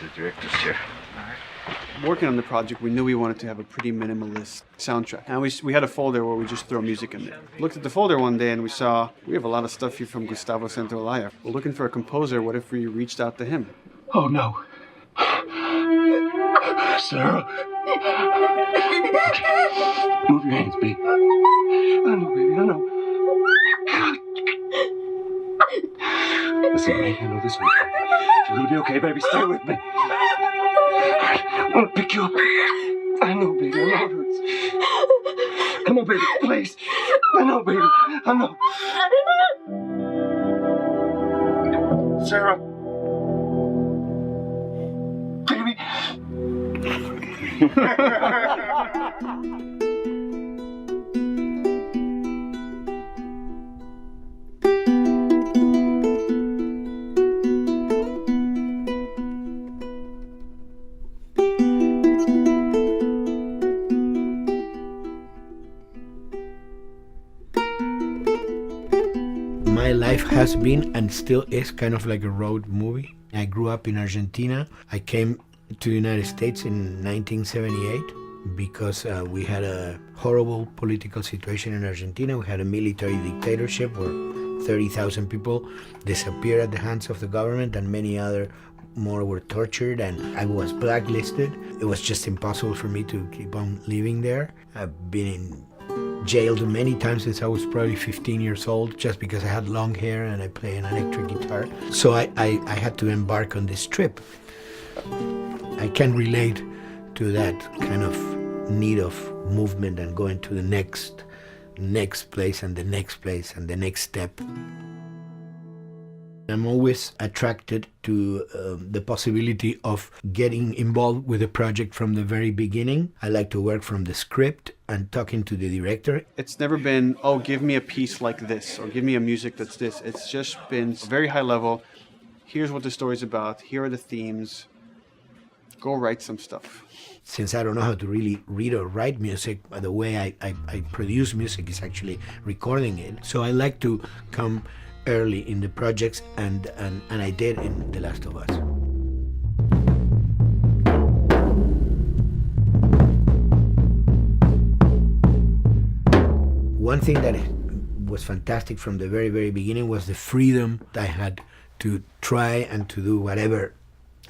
The director's chair.
Working on the project, we knew we wanted to have a pretty minimalist soundtrack. And we had a folder where we just throw music in there. Looked at the folder one day and we saw, we have a lot of stuff here from Gustavo Santaolalla. We're looking for a composer. What if we reached out to him?
Oh, no. Sarah. Move your hands, baby. I know, baby, I know. Listen, baby, I know this one. You're gonna be okay, baby. Stay with me. I want to pick you up. I know, baby. I know it hurts. Come on, baby. Please. I know, baby. I know. Sarah. Baby.
My life has been and still is kind of like a road movie. I grew up in Argentina. I came to the United States in 1978 because we had a horrible political situation in Argentina. We had a military dictatorship where 30,000 people disappeared at the hands of the government and many other more were tortured, and I was blacklisted. It was just impossible for me to keep on living there. I've been in jailed many times since I was probably 15 years old just because I had long hair and I play an electric guitar. So I had to embark on this trip. I can relate to that kind of need of movement and going to the next place and the next place and the next step. I'm always attracted to the possibility of getting involved with a project from the very beginning. I like to work from the script and talking to the director.
It's never been, oh, give me a piece like this or give me a music that's this. It's just been very high level. Here's what the story's about. Here are the themes. Go write some stuff.
Since I don't know how to really read or write music, the way I produce music is actually recording it. So I like to come early in the projects, and I did in The Last of Us. One thing that was fantastic from the very, very beginning was the freedom I had to try and to do whatever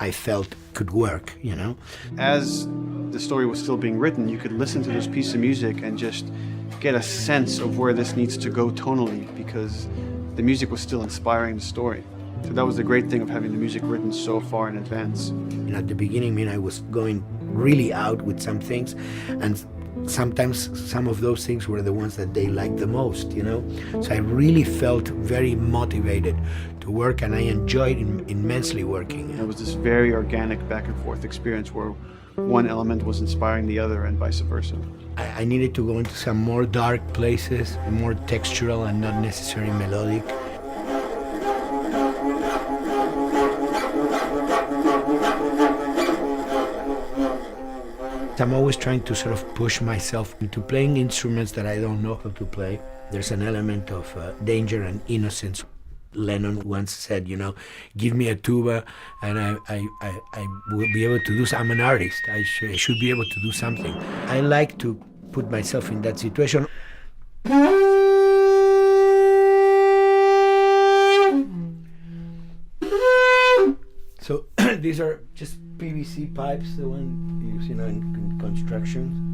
I felt could work, you know?
As the story was still being written, you could listen to this piece of music and just get a sense of where this needs to go tonally, because the music was still inspiring the story. So that was the great thing of having the music written so far in advance.
And at the beginning, I was going really out with some things, and sometimes some of those things were the ones that they liked the most, you know? So I really felt very motivated to work, and I enjoyed immensely working.
It was this very organic back and forth experience where one element was inspiring the other and vice versa.
I needed to go into some more dark places, more textural and not necessarily melodic. I'm always trying to sort of push myself into playing instruments that I don't know how to play. There's an element of danger and innocence. Lennon once said, you know, give me a tuba and I will be able to do something. I'm an artist. I should be able to do something. I like to put myself in that situation. So these are just PVC pipes, the one you know in construction.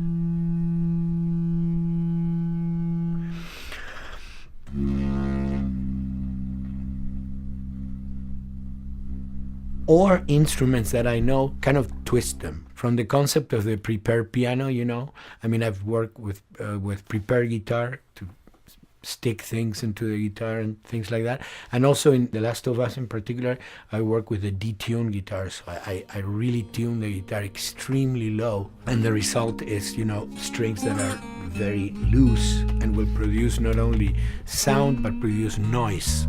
Or instruments that I know, kind of twist them. From the concept of the prepared piano, you know. I mean, I've worked with prepared guitar to stick things into the guitar and things like that. And also in The Last of Us in particular, I work with a detuned guitar. So I really tune the guitar extremely low. And the result is, you know, strings that are very loose and will produce not only sound, but produce noise.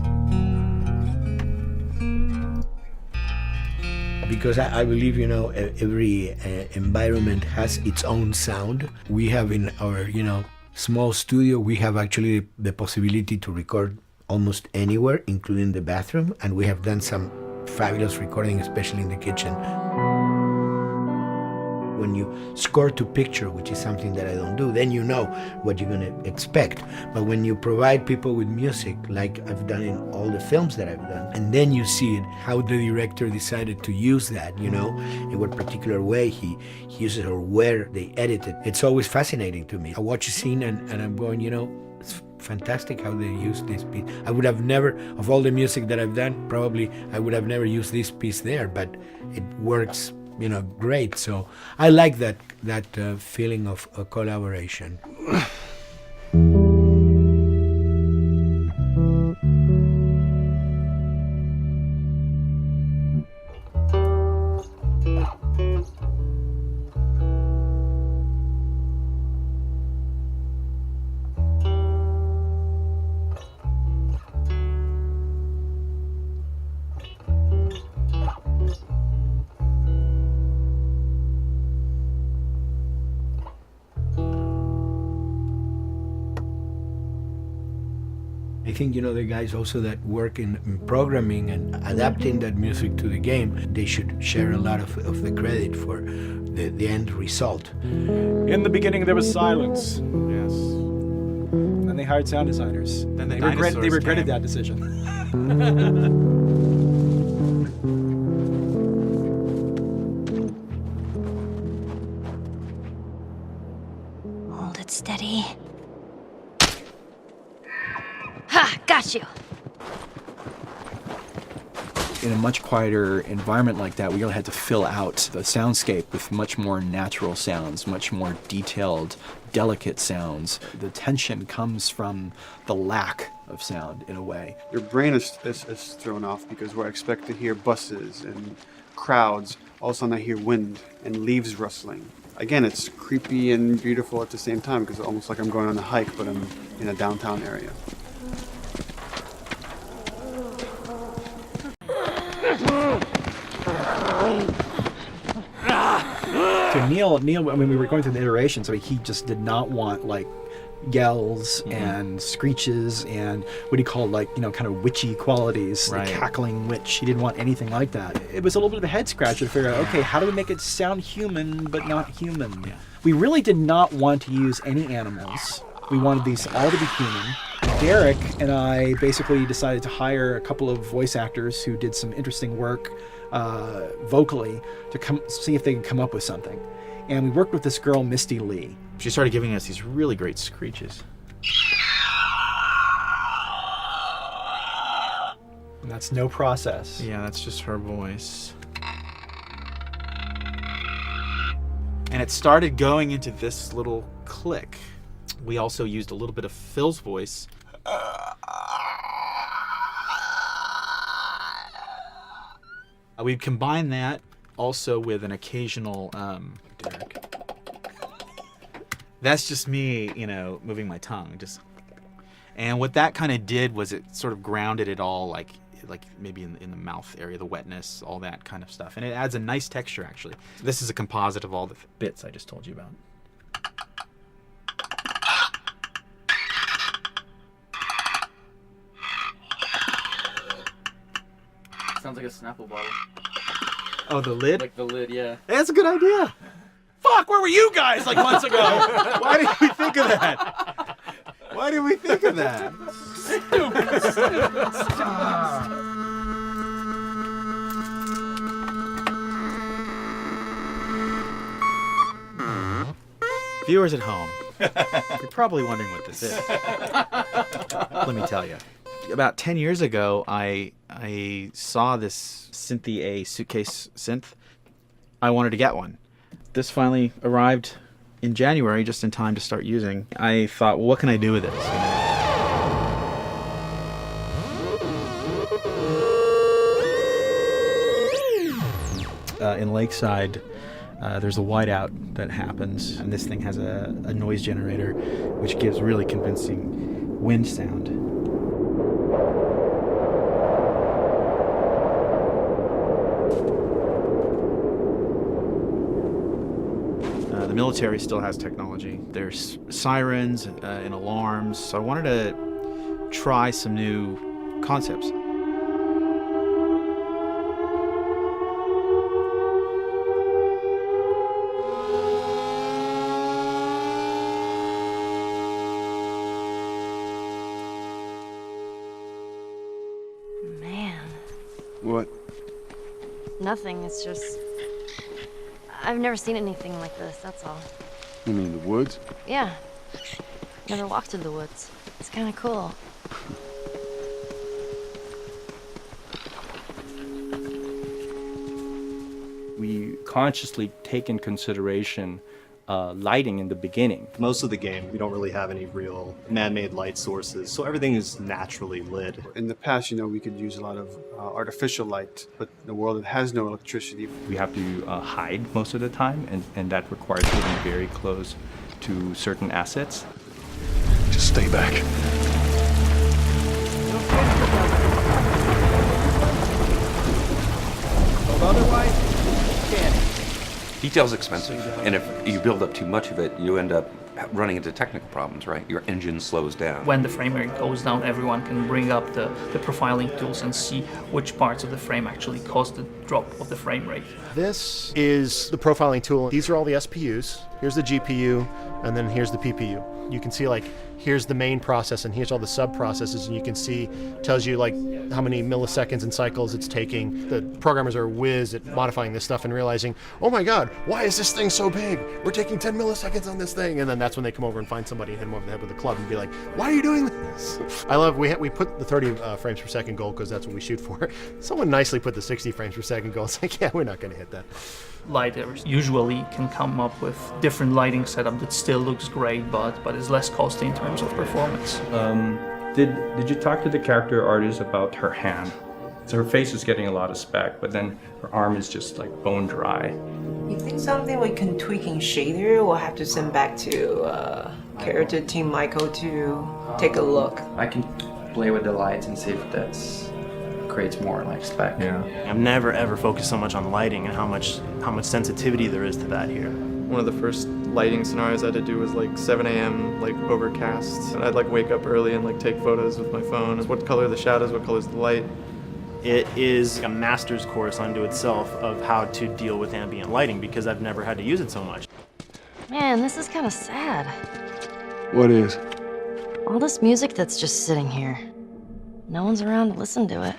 Because I believe, you know, every environment has its own sound. We have in our, you know, small studio, we have actually the possibility to record almost anywhere, including the bathroom. And we have done some fabulous recording, especially in the kitchen. When you score to picture, which is something that I don't do, then you know what you're going to expect. But when you provide people with music, like I've done in all the films that I've done, and then you see it, how the director decided to use that, you know, in what particular way he uses or where they edit it. It's always fascinating to me. I watch a scene and I'm going, you know, it's fantastic how they use this piece. I would have never, of all the music that I've done, probably I would have never used this piece there, but it works, you know, great. So I like that feeling of a collaboration. think, you know, the guys also that work in programming and adapting that music to the game, they should share a lot of the credit for the end result.
In the beginning, there was silence. Yes. Then they hired sound designers. Then they regretted that decision.
Hold it steady. Ha! Got you!
In a much quieter environment like that, we really had to fill out the soundscape with much more natural sounds, much more detailed, delicate sounds. The tension comes from the lack of sound, in a way.
Your brain is thrown off because we're expected to hear buses and crowds. All of a sudden I hear wind and leaves rustling. Again, it's creepy and beautiful at the same time because it's almost like I'm going on a hike, but I'm in a downtown area.
To Neil, I mean, we were going through the iterations, so he just did not want, like, yells and screeches and what he called, like, you know, kind of witchy qualities,
Right.
the cackling witch. He didn't want anything like that. It was a little bit of a head scratcher to figure out, okay, how do we make it sound human but not human? Yeah. We really did not want to use any animals. We wanted these all to be human. Derek and I basically decided to hire a couple of voice actors who did some interesting work vocally to see if they can come up with something. And we worked with this girl, Misty Lee.
She started giving us these really great screeches.
And that's no process.
Yeah, that's just her voice. And it started going into this little click. We also used a little bit of Phil's voice. We'd combine that also with an occasional, Derek. That's just me, you know, moving my tongue. And what that kind of did was it sort of grounded it all, like maybe in the mouth area, the wetness, all that kind of stuff. And it adds a nice texture, actually. This is a composite of all the bits I just told you about.
Sounds like a Snapple bottle.
Oh, the lid?
Like the lid, yeah.
That's a good idea. Fuck, where were you guys like months ago? Why did we think of that? Why did we think of that? Viewers at home, you're probably wondering what this is. Let me tell you. About 10 years ago, I saw this Synthy A suitcase synth. I wanted to get one. This finally arrived in January, just in time to start using. I thought, well, what can I do with this? In Lakeside, there's a whiteout that happens, and this thing has a noise generator, which gives really convincing wind sound. The military still has technology. There's sirens and alarms, so I wanted to try some new concepts.
Man.
What?
Nothing, it's just... I've never seen anything like this, that's all.
You mean the woods?
Yeah. Never walked through the woods. It's kind of cool.
We consciously take in consideration lighting in the beginning.
Most of the game, we don't really have any real man-made light sources, so everything is naturally lit.
In the past, you know, we could use a lot of artificial light, but in a world that has no electricity.
We have to hide most of the time, and that requires getting very close to certain assets.
Just stay back.
Otherwise,
Detail's expensive, and if you build up too much of it, you end up running into technical problems, right? Your engine slows down.
When the frame rate goes down, everyone can bring up the profiling tools and see which parts of the frame actually caused the drop of the frame rate.
This is the profiling tool. These are all the SPUs. Here's the GPU, and then here's the PPU. You can see like, here's the main process and here's all the sub-processes, and you can see, tells you like how many milliseconds and cycles it's taking. The programmers are whiz at modifying this stuff and realizing, oh my God, why is this thing so big? We're taking 10 milliseconds on this thing. And then that's when they come over and find somebody and hit them over the head with a club and be like, why are you doing this? I love, we put the 30 frames per second goal because that's what we shoot for. Someone nicely put the 60 frames per second goal. It's like, yeah, we're not gonna hit that.
Lighters usually can come up with different lighting setup that still looks great, but is less costly in terms of performance.
Did you talk to the character artist about her hand? So her face is getting a lot of spec, but then her arm is just like bone dry.
You think something we can tweak in shader? We'll have to send back to character team Michael to take a look.
I can play with the lights and see if that's creates more like spec.
Yeah. I've never ever focused so much on lighting and how much sensitivity there is to that here.
One of the first lighting scenarios I had to do was like 7 a.m. like overcast, and I'd like wake up early and like take photos with my phone. What color are the shadows? What color is the light?
It is a master's course unto itself of how to deal with ambient lighting because I've never had to use it so much.
Man, this is kind of sad.
What is?
All this music that's just sitting here. No one's around to listen to it.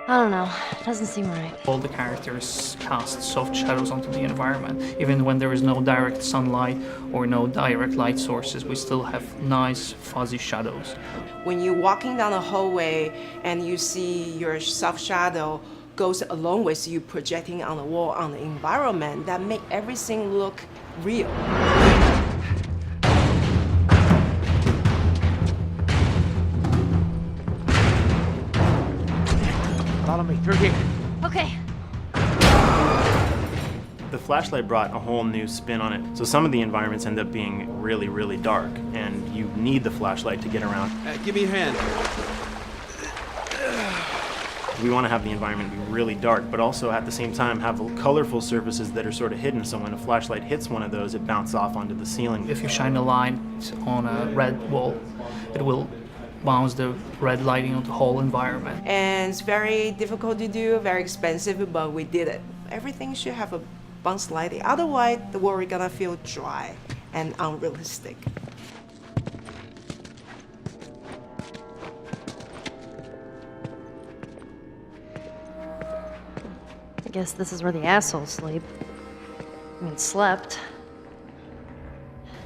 I don't know, it doesn't seem right.
All the characters cast soft shadows onto the environment. Even when there is no direct sunlight or no direct light sources, we still have nice fuzzy shadows.
When you're walking down the hallway and you see your soft shadow goes along with you projecting on the wall on the environment, that make everything look real.
Follow me through here.
Okay.
The flashlight brought a whole new spin on it. So some of the environments end up being really, really dark, and you need the flashlight to get around.
Give me your hand.
We want to have the environment be really dark, but also at the same time have colorful surfaces that are sort of hidden, so when a flashlight hits one of those, it bounces off onto the ceiling.
If you shine a light on a red wall, it will bounce the red lighting on the whole environment.
And it's very difficult to do, very expensive, but we did it. Everything should have a bounce lighting. Otherwise, the world is gonna feel dry and unrealistic.
I guess this is where the assholes sleep. I mean, slept.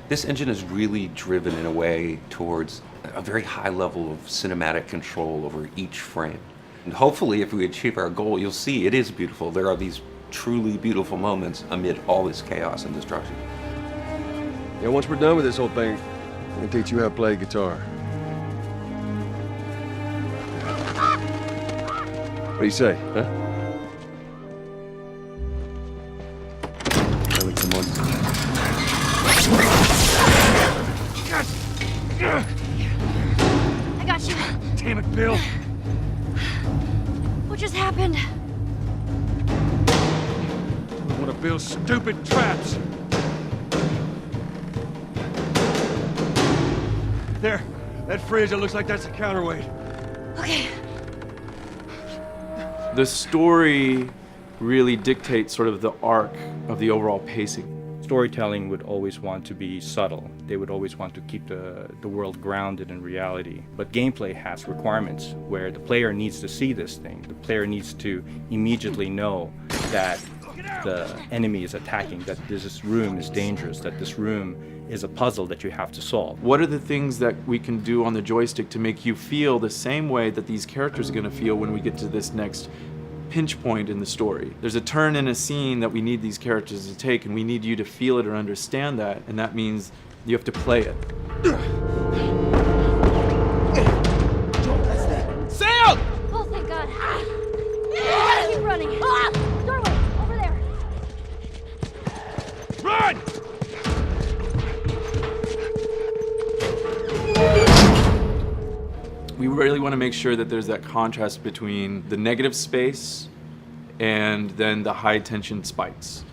This engine is really driven in a way towards a very high level of cinematic control over each frame. And hopefully, if we achieve our goal, you'll see it is beautiful. There are these truly beautiful moments amid all this chaos and destruction.
Yeah, once we're done with this whole thing, I'm gonna teach you how to play guitar. What do you say, huh? Ellie, come on.
I got you.
Damn it, Bill.
What just happened?
One of Bill's stupid traps. There, that fridge, it looks like that's a counterweight.
Okay.
The story really dictates sort of the arc of the overall pacing.
Storytelling would always want to be subtle. They would always want to keep the world grounded in reality. But gameplay has requirements where the player needs to see this thing. The player needs to immediately know that the enemy is attacking, that this room is dangerous, that this room is a puzzle that you have to solve.
What are the things that we can do on the joystick to make you feel the same way that these characters are going to feel when we get to this next pinch point in the story? There's a turn in a scene that we need these characters to take, and we need you to feel it or understand that, and that means you have to play it. Sail!
Oh, thank God. Keep running. Doorway, over there.
Run! We really want to make sure that there's that contrast between the negative space and then the high tension spikes.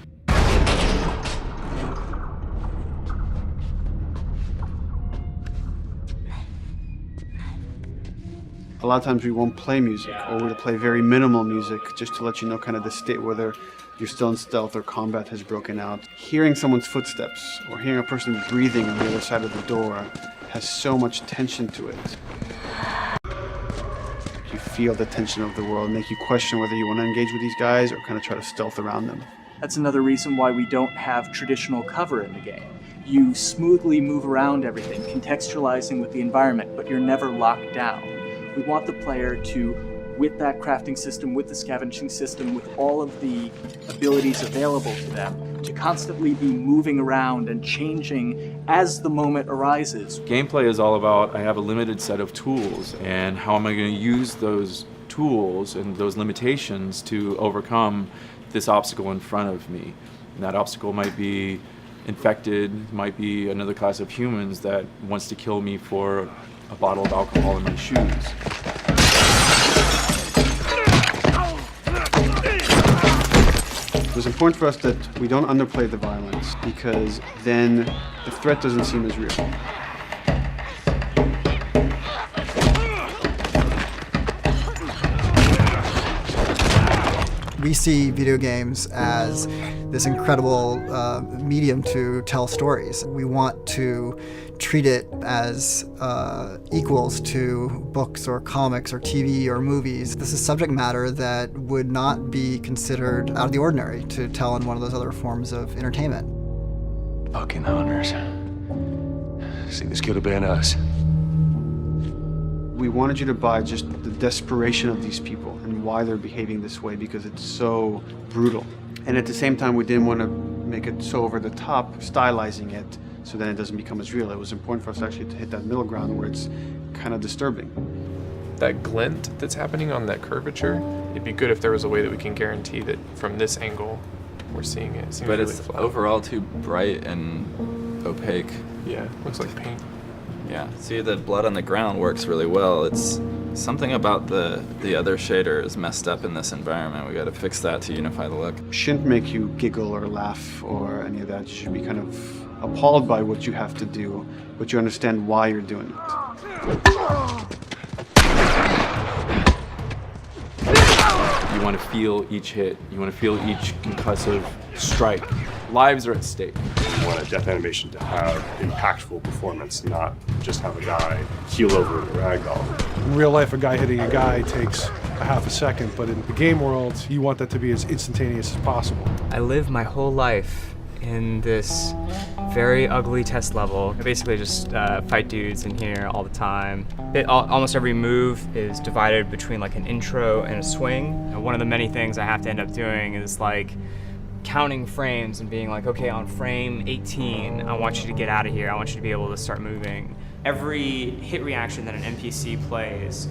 A lot of times we won't play music, or we'll play very minimal music just to let you know kind of the state, whether you're still in stealth or combat has broken out. Hearing someone's footsteps or hearing a person breathing on the other side of the door has so much tension to it. You feel the tension of the world, make you question whether you want to engage with these guys or kind of try to stealth around them.
That's another reason why we don't have traditional cover in the game. You smoothly move around everything, contextualizing with the environment, but you're never locked down. We want the player to, with that crafting system, with the scavenging system, with all of the abilities available to them, to constantly be moving around and changing as the moment arises.
Gameplay is all about, I have a limited set of tools, and how am I going to use those tools and those limitations to overcome this obstacle in front of me. And that obstacle might be infected, might be another class of humans that wants to kill me for a bottle of alcohol in my shoes.
It was important for us that we don't underplay the violence, because then the threat doesn't seem as real.
We see video games as this incredible medium to tell stories. We want to treat it as equals to books or comics or TV or movies. This is subject matter that would not be considered out of the ordinary to tell in one of those other forms of entertainment.
Fucking hunters. See, this could have been us.
We wanted you to buy just the desperation of these people and why they're behaving this way, because it's so brutal. And at the same time, we didn't want to make it so over the top, stylizing it, so then it doesn't become as real. It was important for us actually to hit that middle ground where it's kind of disturbing.
That glint that's happening on that curvature, it'd be good if there was a way that we can guarantee that from this angle, we're seeing it. It seems
but
really
it's
flat.
Overall too bright and opaque.
Yeah, looks like paint.
Yeah, see, the blood on the ground works really well. It's something about the other shader is messed up in this environment. We got to fix that to unify the look.
Shouldn't make you giggle or laugh or any of that. You should be kind of appalled by what you have to do, but you understand why you're doing it.
You want to feel each hit. You want to feel each concussive strike. Lives are at stake.
You want a death animation to have impactful performance, not just have a guy keel over in a ragdoll.
In real life, a guy hitting a guy takes a half a second, but in the game world, you want that to be as instantaneous as possible.
I lived my whole life in this very ugly test level. I basically just fight dudes in here all the time. Almost every move is divided between like an intro and a swing. And one of the many things I have to end up doing is like counting frames and being like, okay, on frame 18, I want you to get out of here. I want you to be able to start moving. Every hit reaction that an NPC plays,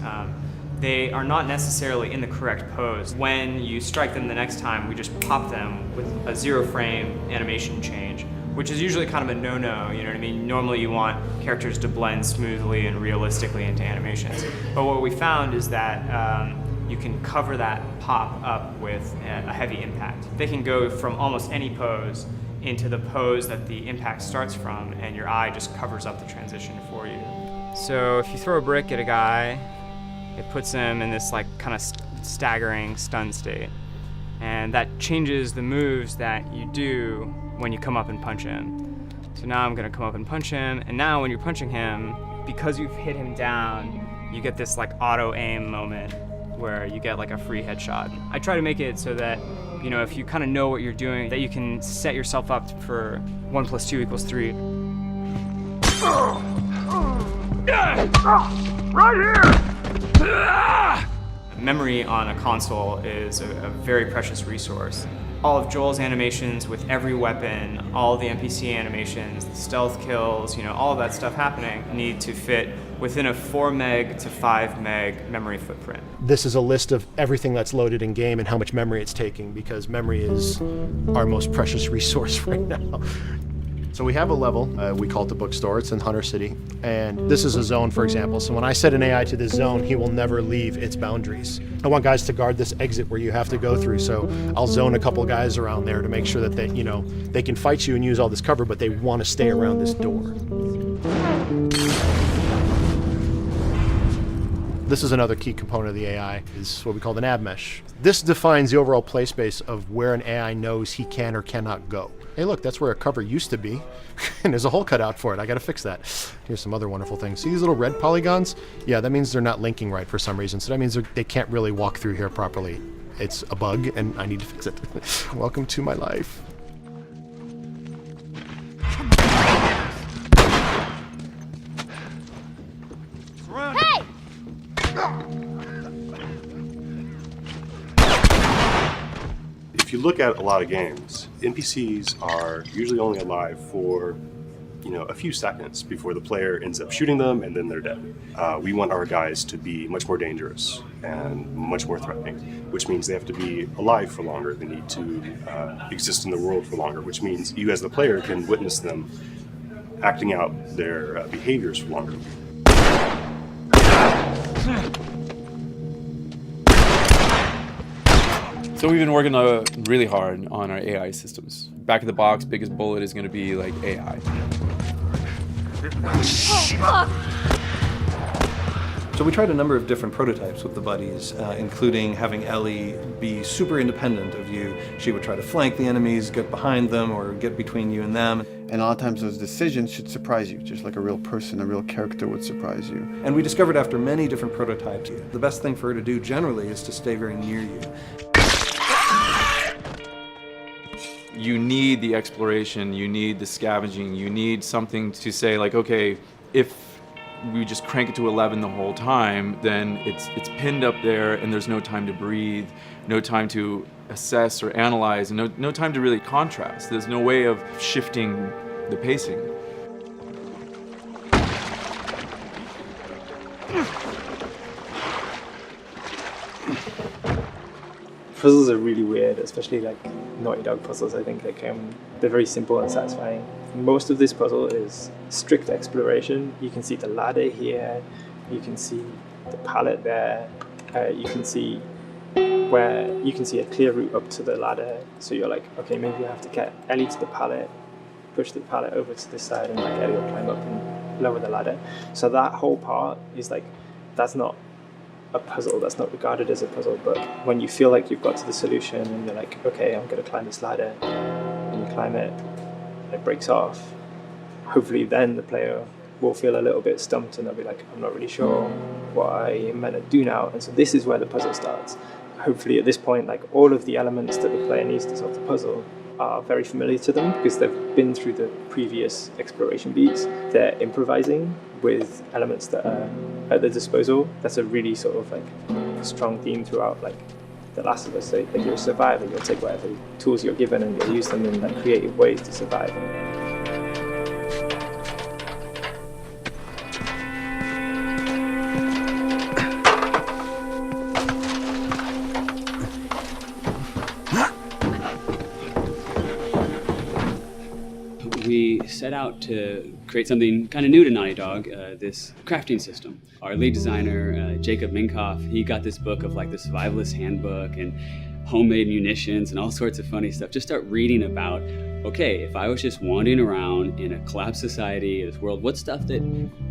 they are not necessarily in the correct pose. When you strike them the next time, we just pop them with a 0 frame animation change, which is usually kind of a no-no, you know what I mean? Normally you want characters to blend smoothly and realistically into animations. But what we found is that you can cover that pop up with a heavy impact. They can go from almost any pose into the pose that the impact starts from, and your eye just covers up the transition for you. So if you throw a brick at a guy, it puts him in this like kind of staggering stun state. And that changes the moves that you do when you come up and punch him. So now I'm gonna come up and punch him, and now when you're punching him, because you've hit him down, you get this like auto aim moment where you get like a free headshot. I try to make it so that, you know, if you kind of know what you're doing, that you can set yourself up for 1 + 2 = 3.
Right here!
Memory on a console is a very precious resource. All of Joel's animations with every weapon, all the NPC animations, the stealth kills, you know, all of that stuff happening need to fit within a 4 meg to 5 meg memory footprint.
This is a list of everything that's loaded in game and how much memory it's taking, because memory is our most precious resource right now. So we have a level, we call it the bookstore, it's in Hunter City, and this is a zone, for example. So when I set an AI to this zone, he will never leave its boundaries. I want guys to guard this exit where you have to go through, so I'll zone a couple guys around there to make sure that they, you know, they can fight you and use all this cover, but they want to stay around this door. This is another key component of the AI, is what we call the nav mesh. This defines the overall play space of where an AI knows he can or cannot go. Hey look, that's where a cover used to be, and there's a hole cut out for it. I gotta fix that. Here's some other wonderful things. See these little red polygons? Yeah, that means they're not linking right for some reason, so that means they can't really walk through here properly. It's a bug, and I need to fix it. Welcome to my life.
Hey!
If you look at a lot of games, NPCs are usually only alive for, a few seconds before the player ends up shooting them and then they're dead. We want our guys to be much more dangerous and much more threatening, which means they have to be alive for longer. They need to exist in the world for longer, which means you as the player can witness them acting out their behaviors for longer.
So we've been working really hard on our AI systems. Back of the box, biggest bullet is going to be like AI.
So we tried a number of different prototypes with the buddies, including having Ellie be super independent of you. She would try to flank the enemies, get behind them, or get between you and them.
And a lot of times those decisions should surprise you, just like a real person, a real character would surprise you.
And we discovered after many different prototypes, the best thing for her to do generally is to stay very near you.
You need the exploration, you need the scavenging, you need something to say like, okay, if we just crank it to 11 the whole time, then it's pinned up there and there's no time to breathe, no time to assess or analyze, and no time to really contrast. There's no way of shifting the pacing.
Puzzles are really weird, especially like Naughty Dog puzzles. I think they're very simple and satisfying. Most of this puzzle is strict exploration. You can see the ladder here, you can see the pallet there, you can see a clear route up to the ladder. So you're like, okay, maybe I have to get Ellie to the pallet, push the pallet over to this side, and like Ellie will climb up and lower the ladder. So that whole part is like, that's not a puzzle, that's not regarded as a puzzle, but when you feel like you've got to the solution and you're like, okay, I'm going to climb this ladder, and you climb it, and it breaks off, hopefully then the player will feel a little bit stumped and they'll be like, I'm not really sure what I'm meant to do now, and so this is where the puzzle starts. Hopefully at this point, like all of the elements that the player needs to solve the puzzle are very familiar to them because they've been through the previous exploration beats. They're improvising with elements that are at their disposal. That's a really sort of like strong theme throughout like The Last of Us. So like you're a survivor, you'll take whatever tools you're given and you'll use them in like creative ways to survive.
We set out to create something kind of new to Naughty Dog, this crafting system. Our lead designer, Jacob Minkoff, he got this book of like the Survivalist Handbook and homemade munitions and all sorts of funny stuff. Just start reading about, okay, if I was just wandering around in a collapsed society, this world, what stuff that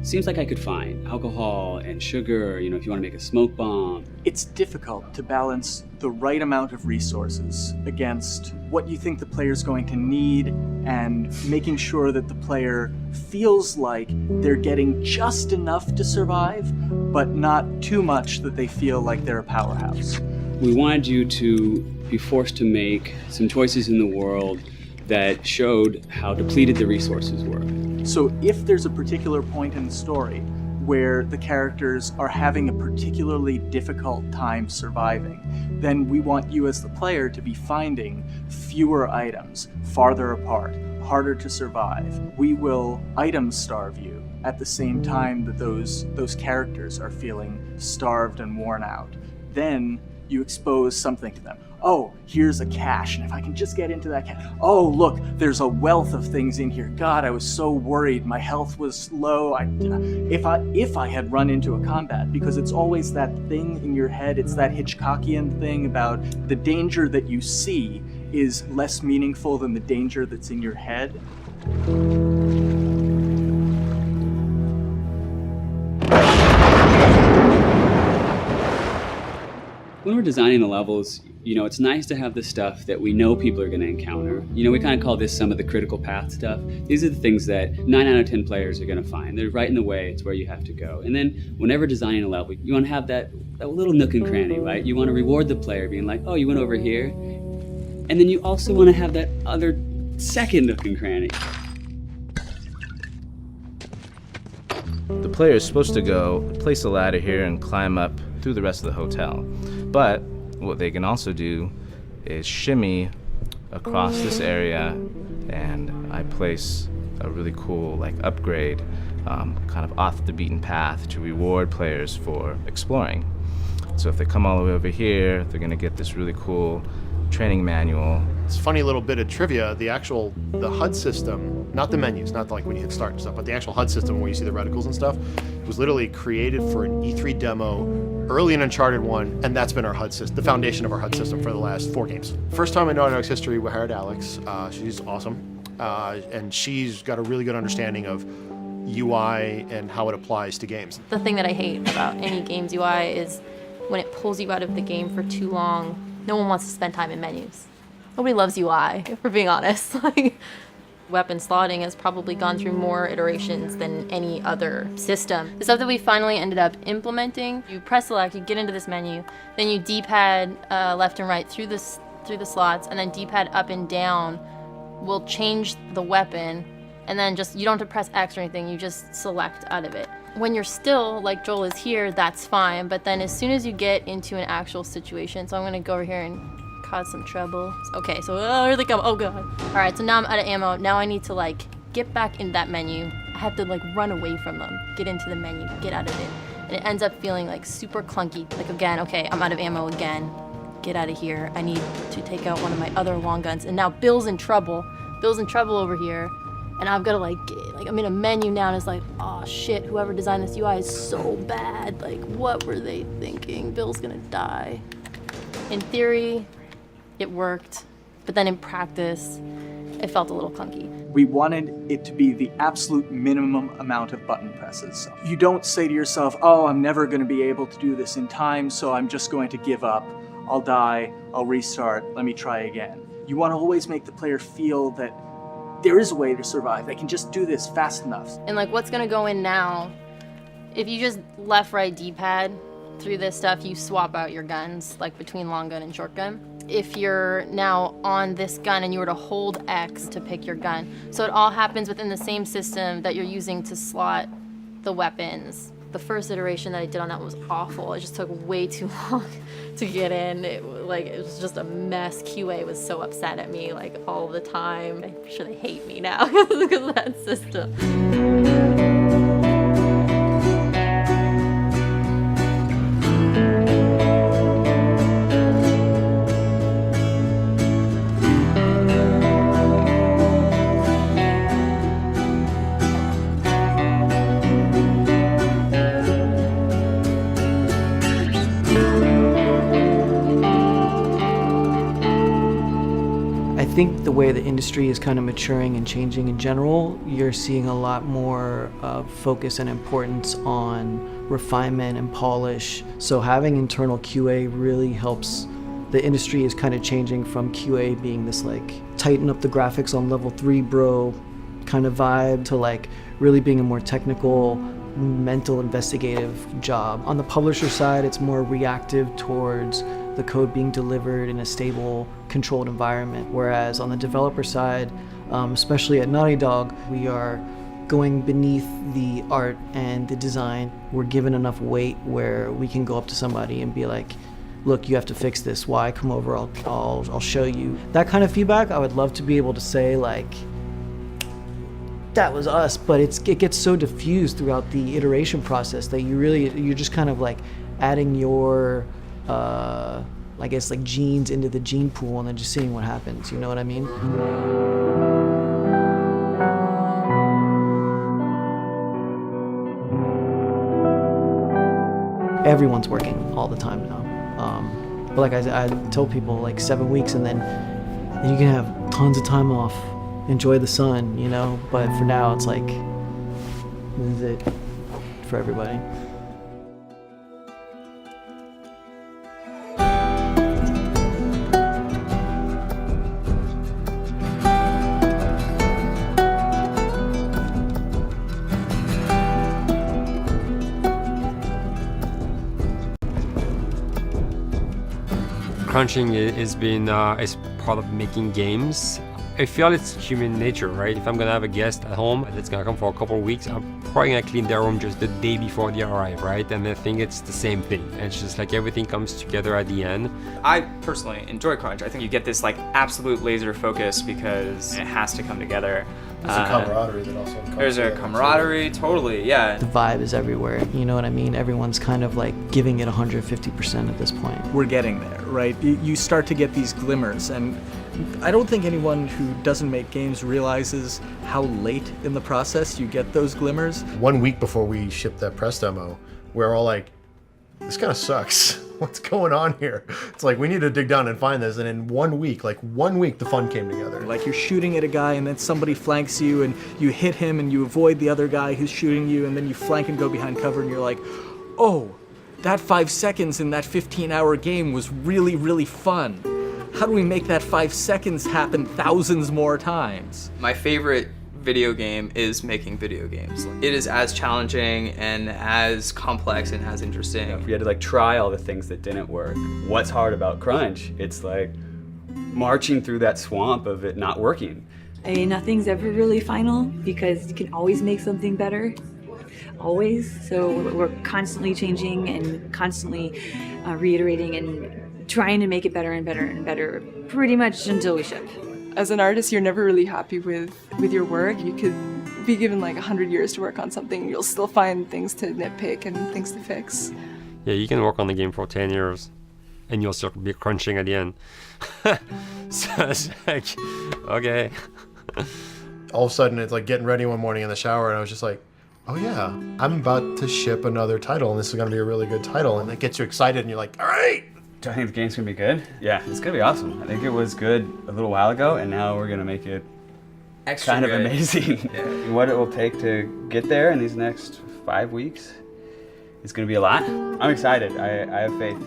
seems like I could find? Alcohol and sugar, if you want to make a smoke bomb.
It's difficult to balance the right amount of resources against what you think the player's going to need and making sure that the player feels like they're getting just enough to survive, but not too much that they feel like they're a powerhouse.
We wanted you to be forced to make some choices in the world that showed how depleted the resources were.
So if there's a particular point in the story where the characters are having a particularly difficult time surviving, then we want you as the player to be finding fewer items, farther apart, harder to survive. We will item starve you at the same time that those characters are feeling starved and worn out. Then you expose something to them. Oh, here's a cache, and if I can just get into that cache. Oh, look, there's a wealth of things in here. God, I was so worried. My health was low. If I had run into a combat, because it's always that thing in your head, it's that Hitchcockian thing about the danger that you see is less meaningful than the danger that's in your head.
When we're designing the levels, it's nice to have the stuff that we know people are going to encounter. We kind of call this some of the critical path stuff. These are the things that 9 out of 10 players are going to find. They're right in the way. It's where you have to go. And then whenever designing a level, you want to have that little nook and cranny, right? You want to reward the player being like, oh, you went over here. And then you also want to have that other second nook and cranny.
The player is supposed to go place a ladder here and climb up through the rest of the hotel. But what they can also do is shimmy across this area, and I place a really cool upgrade kind of off the beaten path to reward players for exploring. So if they come all the way over here, they're going to get this really cool training manual.
It's a funny little bit of trivia. The HUD system, not the menus, not like when you hit start and stuff, but the actual HUD system where you see the reticles and stuff, was literally created for an E3 demo early in Uncharted 1, and that's been our HUD system, the foundation of our HUD system for the last 4 games. First time in Naughty Dog's history, we hired Alex. She's awesome, and she's got a really good understanding of UI and how it applies to games.
The thing that I hate about any game's UI is when it pulls you out of the game for too long. No one wants to spend time in menus. Nobody loves UI, if we're being honest. Weapon slotting has probably gone through more iterations than any other system. The stuff that we finally ended up implementing, you press select, you get into this menu, then you D-pad left and right through the slots, and then D-pad up and down will change the weapon, and then you don't have to press X or anything, you just select out of it. When you're still, like Joel is here, that's fine, but then as soon as you get into an actual situation, so I'm gonna go over here and cause some trouble. Okay, so here they come, oh god. All right, so now I'm out of ammo. Now I need to get back in that menu. I have to run away from them, get into the menu, get out of it. And it ends up feeling super clunky. Again, okay, I'm out of ammo again. Get out of here. I need to take out one of my other long guns. And now Bill's in trouble. Bill's in trouble over here. And I've got to I'm in a menu now and it's oh shit, whoever designed this UI is so bad. What were they thinking? Bill's gonna die. In theory, it worked, but then in practice, it felt a little clunky.
We wanted it to be the absolute minimum amount of button presses. You don't say to yourself, oh, I'm never gonna be able to do this in time, so I'm just going to give up. I'll die, I'll restart, let me try again. You want to always make the player feel that there is a way to survive. They can just do this fast enough.
And what's gonna go in now, if you just left, right, D-pad through this stuff, you swap out your guns, between long gun and short gun. If you're now on this gun and you were to hold X to pick your gun. So it all happens within the same system that you're using to slot the weapons. The first iteration that I did on that was awful. It just took way too long to get in. It was just a mess. QA was so upset at me all the time. I'm sure they hate me now because of that system.
I think the way the industry is kind of maturing and changing in general, you're seeing a lot more focus and importance on refinement and polish. So having internal QA really helps. The industry is kind of changing from QA being this tighten up the graphics on level 3 bro kind of vibe to really being a more technical, mental, investigative job. On the publisher side, it's more reactive towards the code being delivered in a stable, controlled environment. Whereas on the developer side, especially at Naughty Dog, we are going beneath the art and the design. We're given enough weight where we can go up to somebody and be like, look, you have to fix this. Why? Come over, I'll show you. That kind of feedback, I would love to be able to say that was us, but it gets so diffused throughout the iteration process that you're just kind of adding your I guess genes into the gene pool and then just seeing what happens, you know what I mean? Everyone's working all the time now. But I tell people 7 weeks and then you can have tons of time off, enjoy the sun, you know? But for now it's this is it for everybody.
crunching has been is part of making games. I feel it's human nature, right? If I'm gonna have a guest at home that's gonna come for a couple of weeks, I'm probably gonna clean their room just the day before they arrive, right? And I think it's the same thing. It's just like everything comes together at the end.
I personally enjoy crunch. I think you get this like absolute laser focus because it has to come together.
There's a camaraderie that also comes
There's a camaraderie, totally, yeah.
The vibe is everywhere, you know what I mean? Everyone's kind of like giving it 150% at this point.
We're getting there, right? You start to get these glimmers, and I don't think anyone who doesn't make games realizes how late in the process you get those glimmers.
1 week before we shipped that press demo, we're all like, this kind of sucks. What's going on here? It's like, we need to dig down and find this. And in 1 week, like 1 week, the fun came together.
Like you're shooting at a guy and then somebody flanks you and you hit him and you avoid the other guy who's shooting you, and then you flank and go behind cover and you're like, oh, that 5 seconds in that 15-hour game was really, really fun. How do we make that 5 seconds happen thousands more times?
My favorite video game is making video games. It is as challenging and as complex and as interesting.
If we had to like try all the things that didn't work, what's hard about crunch? It's like marching through that swamp of it not working.
I mean, nothing's ever really final because you can always make something better, always. So we're constantly changing and constantly reiterating and trying to make it better and better and better, pretty much until we ship.
As an artist, you're never really happy with your work. You could be given like 100 years to work on something, you'll still find things to nitpick and things to fix.
Yeah, you can work on the game for 10 years and you'll still be crunching at the end. So it's like, okay.
All of a sudden, it's like getting ready one morning in the shower, and I was just like, oh yeah, I'm about to ship another title, and this is gonna be a really good title, and it gets you excited, and you're like, all right.
Do I think the game's gonna be good? Yeah, it's gonna be awesome. I think it was good a little while ago, and now we're gonna make it
extra
kind of
good.
amazing. Yeah. What it will take to get there in these next 5 weeks is gonna be a lot. I'm excited. I have faith.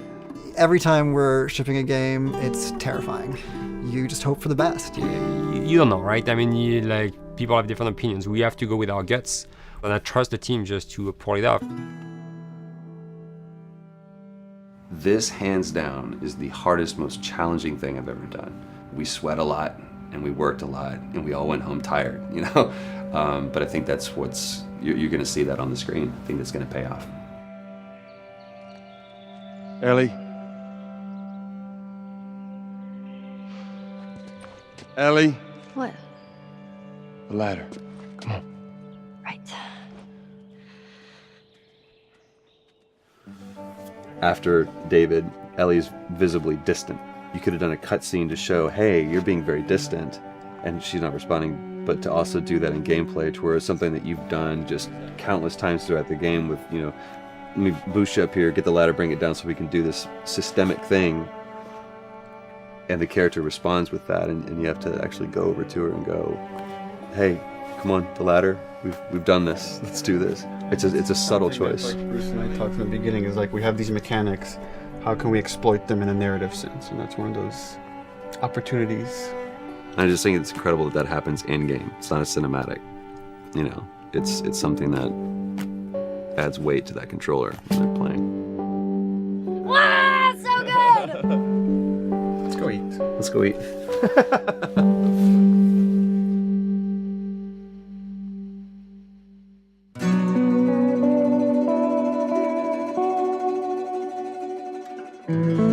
Every time we're shipping a game, it's terrifying. You just hope for the best.
You don't know, right? I mean, people have different opinions. We have to go with our guts, and I trust the team just to pull it off.
This, hands down, is the hardest, most challenging thing I've ever done. We sweat a lot, and we worked a lot, and we all went home tired, you know? But I think that's you're gonna see that on the screen. I think that's gonna pay off.
Ellie? Ellie?
What?
The ladder. Come on.
Right.
After David, Ellie's visibly distant. You could have done a cutscene to show, hey, you're being very distant, and she's not responding, but to also do that in gameplay to where it's something that you've done just countless times throughout the game with, you know, let me boost you up here, get the ladder, bring it down so we can do this systemic thing, and the character responds with that, and you have to actually go over to her and go, hey, come on, the ladder, we've done this, let's do this. It's a subtle choice.
Like Bruce and I talked in the beginning, is like we have these mechanics, how can we exploit them in a narrative sense? And that's one of those opportunities.
I just think it's incredible that happens in-game. It's not a cinematic, you know, it's something that adds weight to that controller when they're playing.
Wow, so good!
Let's go eat.
Let's go eat.
Mm-hmm.